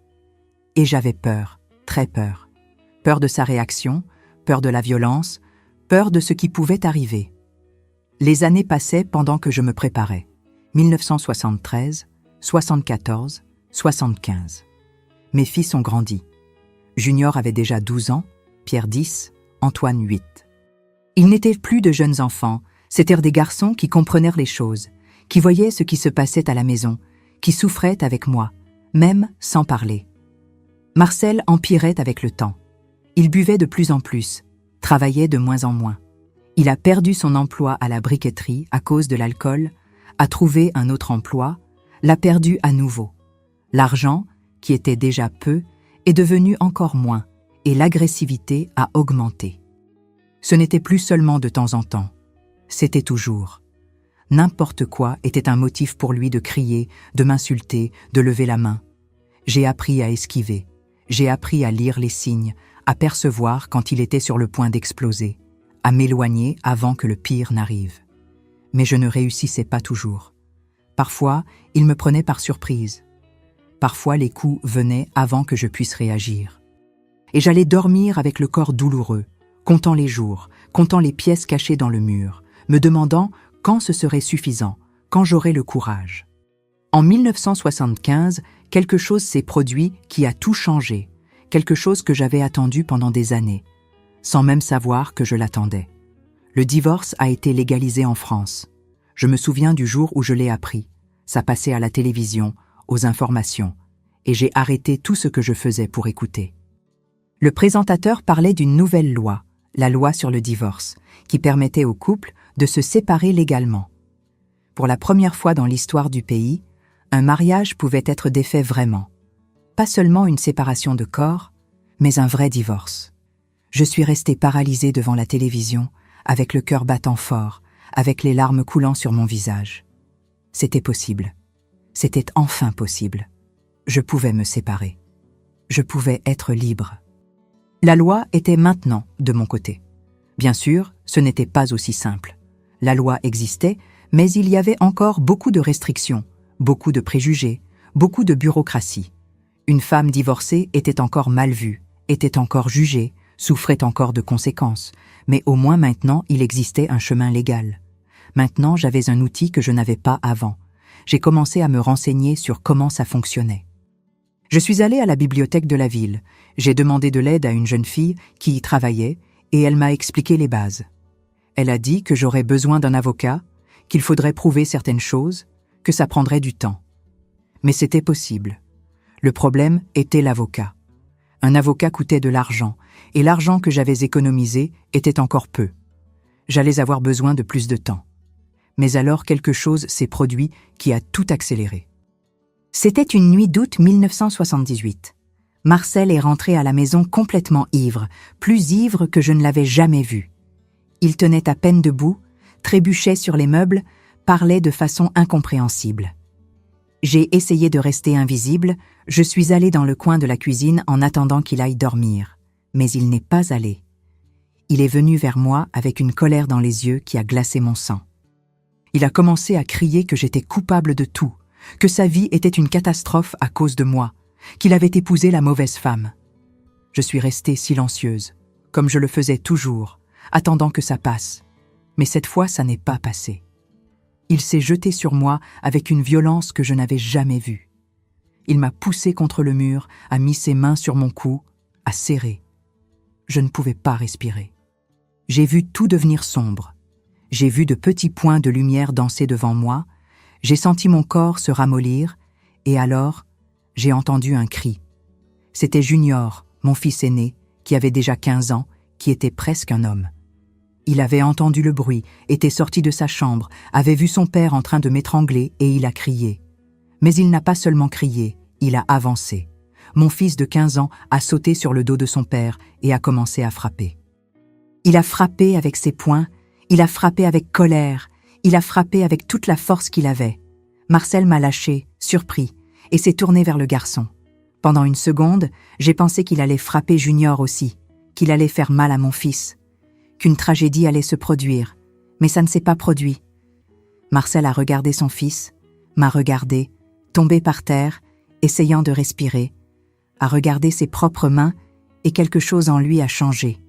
Et j'avais peur, très peur. Peur de sa réaction, peur de la violence, peur de ce qui pouvait arriver. Les années passaient pendant que je me préparais. 1973, 74, 75. Mes fils ont grandi. Junior avait déjà 12 ans, Pierre 10, Antoine 8. Ils n'étaient plus de jeunes enfants, c'étaient des garçons qui comprenaient les choses, qui voyaient ce qui se passait à la maison, qui souffraient avec moi, même sans parler. Marcel empirait avec le temps. Il buvait de plus en plus, travaillait de moins en moins. Il a perdu son emploi à la briqueterie à cause de l'alcool, a trouvé un autre emploi, l'a perdu à nouveau. L'argent, qui était déjà peu, est devenu encore moins, et l'agressivité a augmenté. Ce n'était plus seulement de temps en temps, c'était toujours. N'importe quoi était un motif pour lui de crier, de m'insulter, de lever la main. J'ai appris à esquiver, j'ai appris à lire les signes, à percevoir quand il était sur le point d'exploser, à m'éloigner avant que le pire n'arrive. Mais je ne réussissais pas toujours. Parfois, il me prenait par surprise. Parfois, les coups venaient avant que je puisse réagir. Et j'allais dormir avec le corps douloureux, comptant les jours, comptant les pièces cachées dans le mur, me demandant quand ce serait suffisant, quand j'aurais le courage. En 1975, quelque chose s'est produit qui a tout changé, quelque chose que j'avais attendu pendant des années, sans même savoir que je l'attendais. Le divorce a été légalisé en France. Je me souviens du jour où je l'ai appris. Ça passait à la télévision, aux informations, et j'ai arrêté tout ce que je faisais pour écouter. Le présentateur parlait d'une nouvelle loi, la loi sur le divorce, qui permettait aux couples de se séparer légalement. Pour la première fois dans l'histoire du pays, un mariage pouvait être défait vraiment. Pas seulement une séparation de corps, mais un vrai divorce. Je suis restée paralysée devant la télévision, avec le cœur battant fort, avec les larmes coulant sur mon visage. C'était possible. C'était enfin possible. Je pouvais me séparer. Je pouvais être libre. La loi était maintenant de mon côté. Bien sûr, ce n'était pas aussi simple. La loi existait, mais il y avait encore beaucoup de restrictions, beaucoup de préjugés, beaucoup de bureaucratie. Une femme divorcée était encore mal vue, était encore jugée, souffrait encore de conséquences, mais au moins maintenant il existait un chemin légal. Maintenant j'avais un outil que je n'avais pas avant. J'ai commencé à me renseigner sur comment ça fonctionnait. Je suis allée à la bibliothèque de la ville. J'ai demandé de l'aide à une jeune fille qui y travaillait et elle m'a expliqué les bases. Elle a dit que j'aurais besoin d'un avocat, qu'il faudrait prouver certaines choses, que ça prendrait du temps. Mais c'était possible. Le problème était l'avocat. Un avocat coûtait de l'argent, et l'argent que j'avais économisé était encore peu. J'allais avoir besoin de plus de temps. Mais alors quelque chose s'est produit qui a tout accéléré. C'était une nuit d'août 1978. Marcel est rentré à la maison complètement ivre, plus ivre que je ne l'avais jamais vu. Il tenait à peine debout, trébuchait sur les meubles, parlait de façon incompréhensible. J'ai essayé de rester invisible, je suis allée dans le coin de la cuisine en attendant qu'il aille dormir. Mais il n'est pas allé. Il est venu vers moi avec une colère dans les yeux qui a glacé mon sang. Il a commencé à crier que j'étais coupable de tout, que sa vie était une catastrophe à cause de moi, qu'il avait épousé la mauvaise femme. Je suis restée silencieuse, comme je le faisais toujours, attendant que ça passe. Mais cette fois, ça n'est pas passé. Il s'est jeté sur moi avec une violence que je n'avais jamais vue. Il m'a poussé contre le mur, a mis ses mains sur mon cou, a serré. Je ne pouvais pas respirer. J'ai vu tout devenir sombre. J'ai vu de petits points de lumière danser devant moi, j'ai senti mon corps se ramollir, et alors, j'ai entendu un cri. C'était Junior, mon fils aîné, qui avait déjà 15 ans, qui était presque un homme. Il avait entendu le bruit, était sorti de sa chambre, avait vu son père en train de m'étrangler et il a crié. Mais il n'a pas seulement crié, il a avancé. Mon fils de 15 ans a sauté sur le dos de son père et a commencé à frapper. Il a frappé avec ses poings, il a frappé avec colère, il a frappé avec toute la force qu'il avait. Marcel m'a lâché, surpris, et s'est tourné vers le garçon. Pendant une seconde, j'ai pensé qu'il allait frapper Junior aussi, qu'il allait faire mal à mon fils, qu'une tragédie allait se produire, mais ça ne s'est pas produit. Marcel a regardé son fils, m'a regardé, tombé par terre, essayant de respirer, a regardé ses propres mains et quelque chose en lui a changé.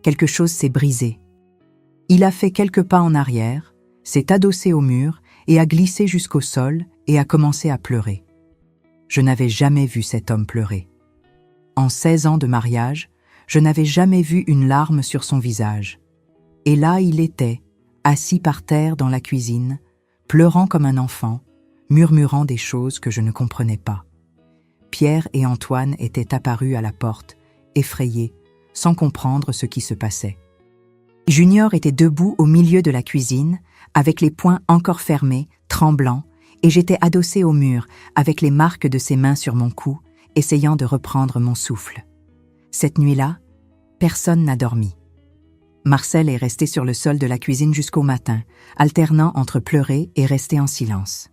Quelque chose s'est brisé. Il a fait quelques pas en arrière, s'est adossé au mur et a glissé jusqu'au sol et a commencé à pleurer. Je n'avais jamais vu cet homme pleurer. En 16 ans de mariage, je n'avais jamais vu une larme sur son visage. Et là il était, assis par terre dans la cuisine, pleurant comme un enfant, murmurant des choses que je ne comprenais pas. Pierre et Antoine étaient apparus à la porte, effrayés, sans comprendre ce qui se passait. Junior était debout au milieu de la cuisine, avec les poings encore fermés, tremblant, et j'étais adossée au mur, avec les marques de ses mains sur mon cou, essayant de reprendre mon souffle. Cette nuit-là, personne n'a dormi. Marcel est resté sur le sol de la cuisine jusqu'au matin, alternant entre pleurer et rester en silence.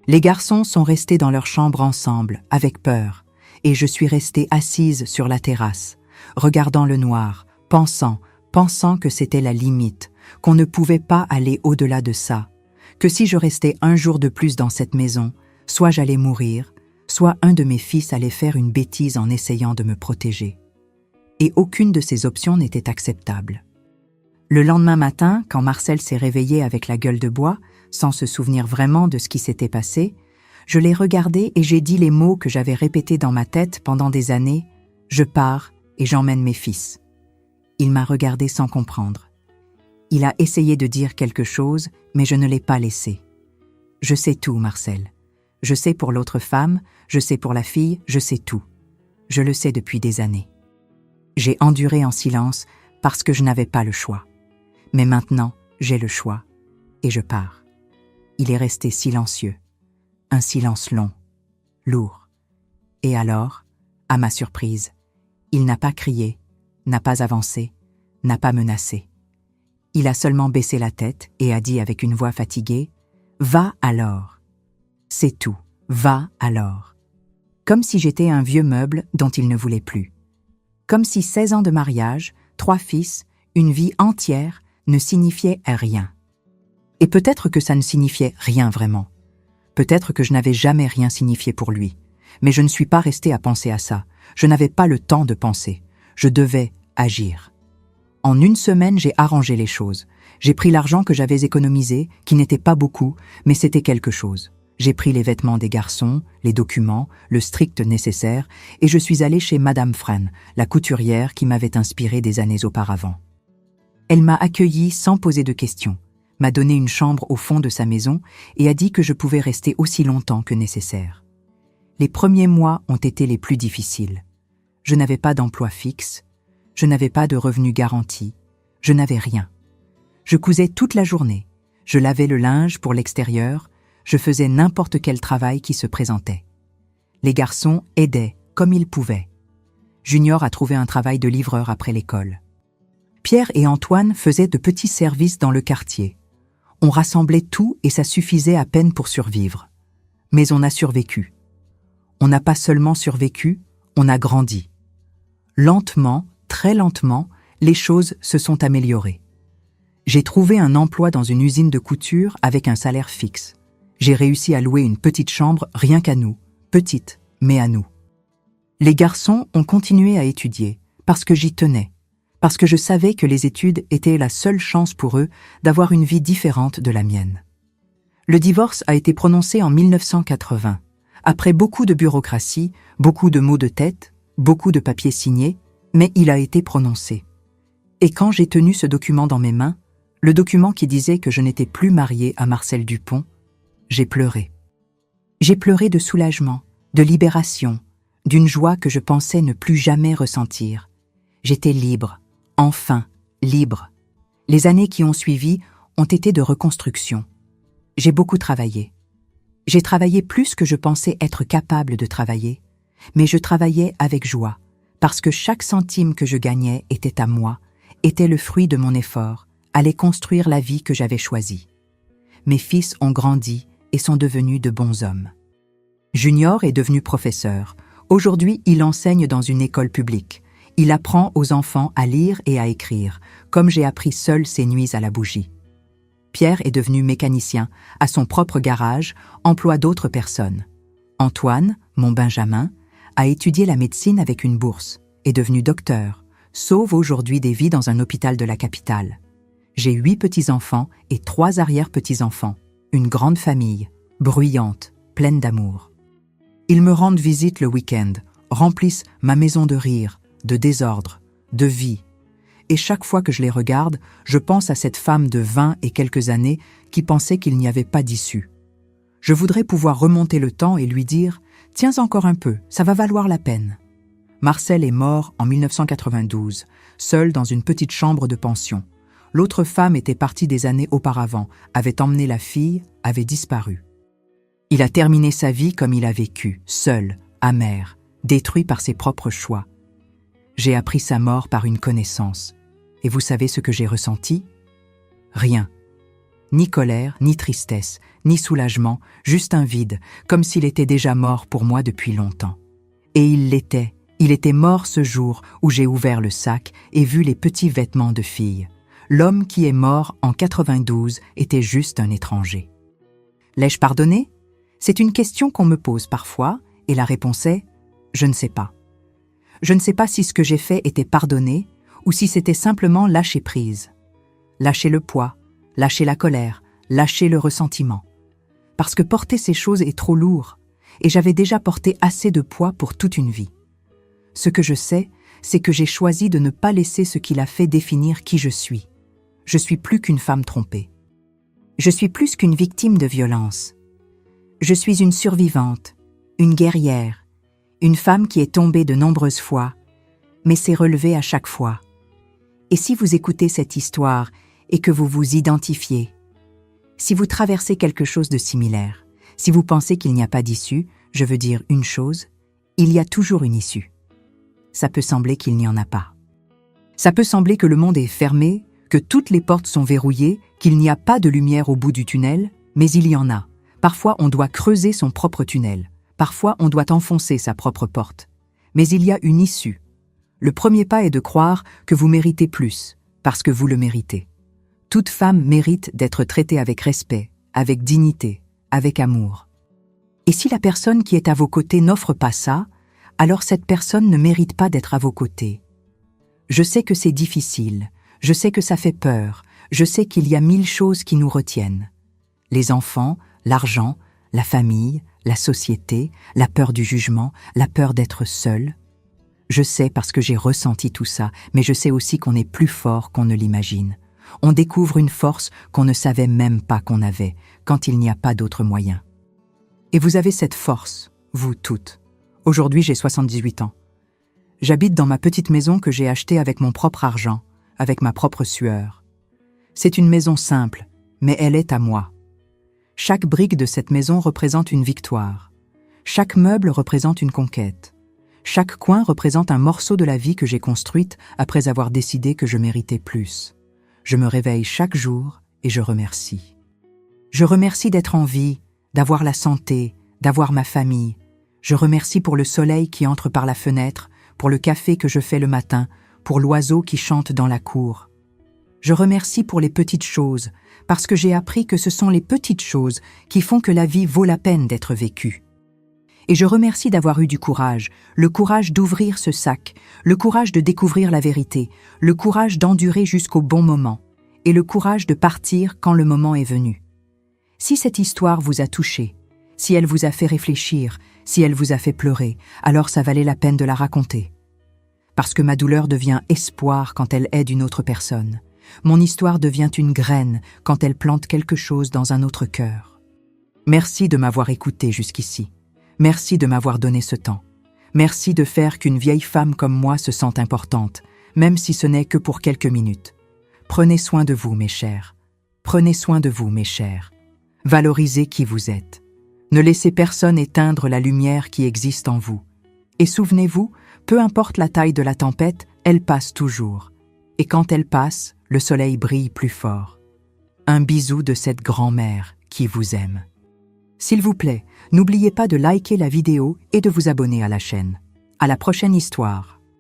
Les garçons sont restés dans leur chambre ensemble, avec peur, et je suis restée assise sur la terrasse, regardant le noir, pensant que c'était la limite, qu'on ne pouvait pas aller au-delà de ça, que si je restais un jour de plus dans cette maison, soit j'allais mourir, soit un de mes fils allait faire une bêtise en essayant de me protéger. Et aucune de ces options n'était acceptable. Le lendemain matin, quand Marcel s'est réveillé avec la gueule de bois, sans se souvenir vraiment de ce qui s'était passé, je l'ai regardé et j'ai dit les mots que j'avais répétés dans ma tête pendant des années « Je pars et j'emmène mes fils ». Il m'a regardé sans comprendre. Il a essayé de dire quelque chose, mais je ne l'ai pas laissé. Je sais tout, Marcel. Je sais pour l'autre femme, je sais pour la fille, je sais tout. Je le sais depuis des années. J'ai enduré en silence parce que je n'avais pas le choix. Mais maintenant, j'ai le choix et je pars. Il est resté silencieux. Un silence long, lourd. Et alors, à ma surprise, il n'a pas crié, n'a pas avancé, n'a pas menacé. Il a seulement baissé la tête et a dit avec une voix fatiguée « Va alors !» C'est tout, va alors. comme si j'étais un vieux meuble dont il ne voulait plus. Comme si 16 ans de mariage, 3 fils, une vie entière ne signifiaient rien. Et peut-être que ça ne signifiait rien vraiment. Peut-être que je n'avais jamais rien signifié pour lui. Mais je ne suis pas restée à penser à ça. Je n'avais pas le temps de penser. Je devais agir. En une semaine, j'ai arrangé les choses. J'ai pris l'argent que j'avais économisé, qui n'était pas beaucoup, mais c'était quelque chose. J'ai pris les vêtements des garçons, les documents, le strict nécessaire, et je suis allée chez Madame Fran, la couturière qui m'avait inspirée des années auparavant. Elle m'a accueillie sans poser de questions, m'a donné une chambre au fond de sa maison et a dit que je pouvais rester aussi longtemps que nécessaire. Les premiers mois ont été les plus difficiles. Je n'avais pas d'emploi fixe, je n'avais pas de revenus garantis, je n'avais rien. Je cousais toute la journée, je lavais le linge pour l'extérieur, je faisais n'importe quel travail qui se présentait. Les garçons aidaient comme ils pouvaient. Junior a trouvé un travail de livreur après l'école. Pierre et Antoine faisaient de petits services dans le quartier. On rassemblait tout et ça suffisait à peine pour survivre. Mais on a survécu. On n'a pas seulement survécu, on a grandi. Lentement, très lentement, les choses se sont améliorées. J'ai trouvé un emploi dans une usine de couture avec un salaire fixe. J'ai réussi à louer une petite chambre rien qu'à nous, petite, mais à nous. Les garçons ont continué à étudier, parce que j'y tenais, parce que je savais que les études étaient la seule chance pour eux d'avoir une vie différente de la mienne. Le divorce a été prononcé en 1980, après beaucoup de bureaucratie, beaucoup de maux de tête, beaucoup de papiers signés, mais il a été prononcé. Et quand j'ai tenu ce document dans mes mains, le document qui disait que je n'étais plus mariée à Marcel Dupont, j'ai pleuré. J'ai pleuré de soulagement, de libération, d'une joie que je pensais ne plus jamais ressentir. J'étais libre, enfin libre. Les années qui ont suivi ont été de reconstruction. J'ai beaucoup travaillé. J'ai travaillé plus que je pensais être capable de travailler, mais je travaillais avec joie, parce que chaque centime que je gagnais était à moi, était le fruit de mon effort, allait construire la vie que j'avais choisie. Mes fils ont grandi et sont devenus de bons hommes. Junior est devenu professeur. Aujourd'hui, il enseigne dans une école publique. Il apprend aux enfants à lire et à écrire, comme j'ai appris seul ces nuits à la bougie. Pierre est devenu mécanicien, a son propre garage, emploie d'autres personnes. Antoine, mon Benjamin, a étudié la médecine avec une bourse, est devenu docteur, sauve aujourd'hui des vies dans un hôpital de la capitale. J'ai 8 petits-enfants et 3 arrière-petits-enfants. Une grande famille, bruyante, pleine d'amour. Ils me rendent visite le week-end, remplissent ma maison de rire, de désordre, de vie. Et chaque fois que je les regarde, je pense à cette femme de 20 et quelques années qui pensait qu'il n'y avait pas d'issue. Je voudrais pouvoir remonter le temps et lui dire « Tiens encore un peu, ça va valoir la peine ». Marcel est mort en 1992, seul dans une petite chambre de pension. L'autre femme était partie des années auparavant, avait emmené la fille, avait disparu. Il a terminé sa vie comme il a vécu, seul, amer, détruit par ses propres choix. J'ai appris sa mort par une connaissance. Et vous savez ce que j'ai ressenti? Rien. Ni colère, ni tristesse, ni soulagement, juste un vide, comme s'il était déjà mort pour moi depuis longtemps. Et il l'était. Il était mort ce jour où j'ai ouvert le sac et vu les petits vêtements de fille. L'homme qui est mort en 92 était juste un étranger. L'ai-je pardonné? C'est une question qu'on me pose parfois, et la réponse est « je ne sais pas ». Je ne sais pas si ce que j'ai fait était pardonné ou si c'était simplement lâcher prise. Lâcher le poids, lâcher la colère, lâcher le ressentiment. Parce que porter ces choses est trop lourd, et j'avais déjà porté assez de poids pour toute une vie. Ce que je sais, c'est que j'ai choisi de ne pas laisser ce qu'il a fait définir qui je suis. Je suis plus qu'une femme trompée. Je suis plus qu'une victime de violence. Je suis une survivante, une guerrière, une femme qui est tombée de nombreuses fois, mais s'est relevée à chaque fois. Et si vous écoutez cette histoire et que vous vous identifiez, si vous traversez quelque chose de similaire, si vous pensez qu'il n'y a pas d'issue, je veux dire une chose, il y a toujours une issue. Ça peut sembler qu'il n'y en a pas. Ça peut sembler que le monde est fermé, que toutes les portes sont verrouillées, qu'il n'y a pas de lumière au bout du tunnel, mais il y en a. Parfois, on doit creuser son propre tunnel. Parfois, on doit enfoncer sa propre porte. Mais il y a une issue. Le premier pas est de croire que vous méritez plus, parce que vous le méritez. Toute femme mérite d'être traitée avec respect, avec dignité, avec amour. Et si la personne qui est à vos côtés n'offre pas ça, alors cette personne ne mérite pas d'être à vos côtés. Je sais que c'est difficile, je sais que ça fait peur, je sais qu'il y a 1000 choses qui nous retiennent. Les enfants, l'argent, la famille, la société, la peur du jugement, la peur d'être seul. Je sais parce que j'ai ressenti tout ça, mais je sais aussi qu'on est plus fort qu'on ne l'imagine. On découvre une force qu'on ne savait même pas qu'on avait, quand il n'y a pas d'autre moyen. Et vous avez cette force, vous toutes. Aujourd'hui, j'ai 78 ans. J'habite dans ma petite maison que j'ai achetée avec mon propre argent, avec ma propre sueur. C'est une maison simple, mais elle est à moi. Chaque brique de cette maison représente une victoire. Chaque meuble représente une conquête. Chaque coin représente un morceau de la vie que j'ai construite après avoir décidé que je méritais plus. Je me réveille chaque jour et je remercie. Je remercie d'être en vie, d'avoir la santé, d'avoir ma famille. Je remercie pour le soleil qui entre par la fenêtre, pour le café que je fais le matin, pour l'oiseau qui chante dans la cour. Je remercie pour les petites choses, parce que j'ai appris que ce sont les petites choses qui font que la vie vaut la peine d'être vécue. Et je remercie d'avoir eu du courage, le courage d'ouvrir ce sac, le courage de découvrir la vérité, le courage d'endurer jusqu'au bon moment, et le courage de partir quand le moment est venu. Si cette histoire vous a touché, si elle vous a fait réfléchir, si elle vous a fait pleurer, alors ça valait la peine de la raconter. Parce que ma douleur devient espoir quand elle aide une autre personne. Mon histoire devient une graine quand elle plante quelque chose dans un autre cœur. Merci de m'avoir écouté jusqu'ici. Merci de m'avoir donné ce temps. Merci de faire qu'une vieille femme comme moi se sente importante, même si ce n'est que pour quelques minutes. Prenez soin de vous, mes chers. Prenez soin de vous, mes chers. Valorisez qui vous êtes. Ne laissez personne éteindre la lumière qui existe en vous. Et souvenez-vous, peu importe la taille de la tempête, elle passe toujours. Et quand elle passe, le soleil brille plus fort. Un bisou de cette grand-mère qui vous aime. S'il vous plaît, n'oubliez pas de liker la vidéo et de vous abonner à la chaîne. À la prochaine histoire.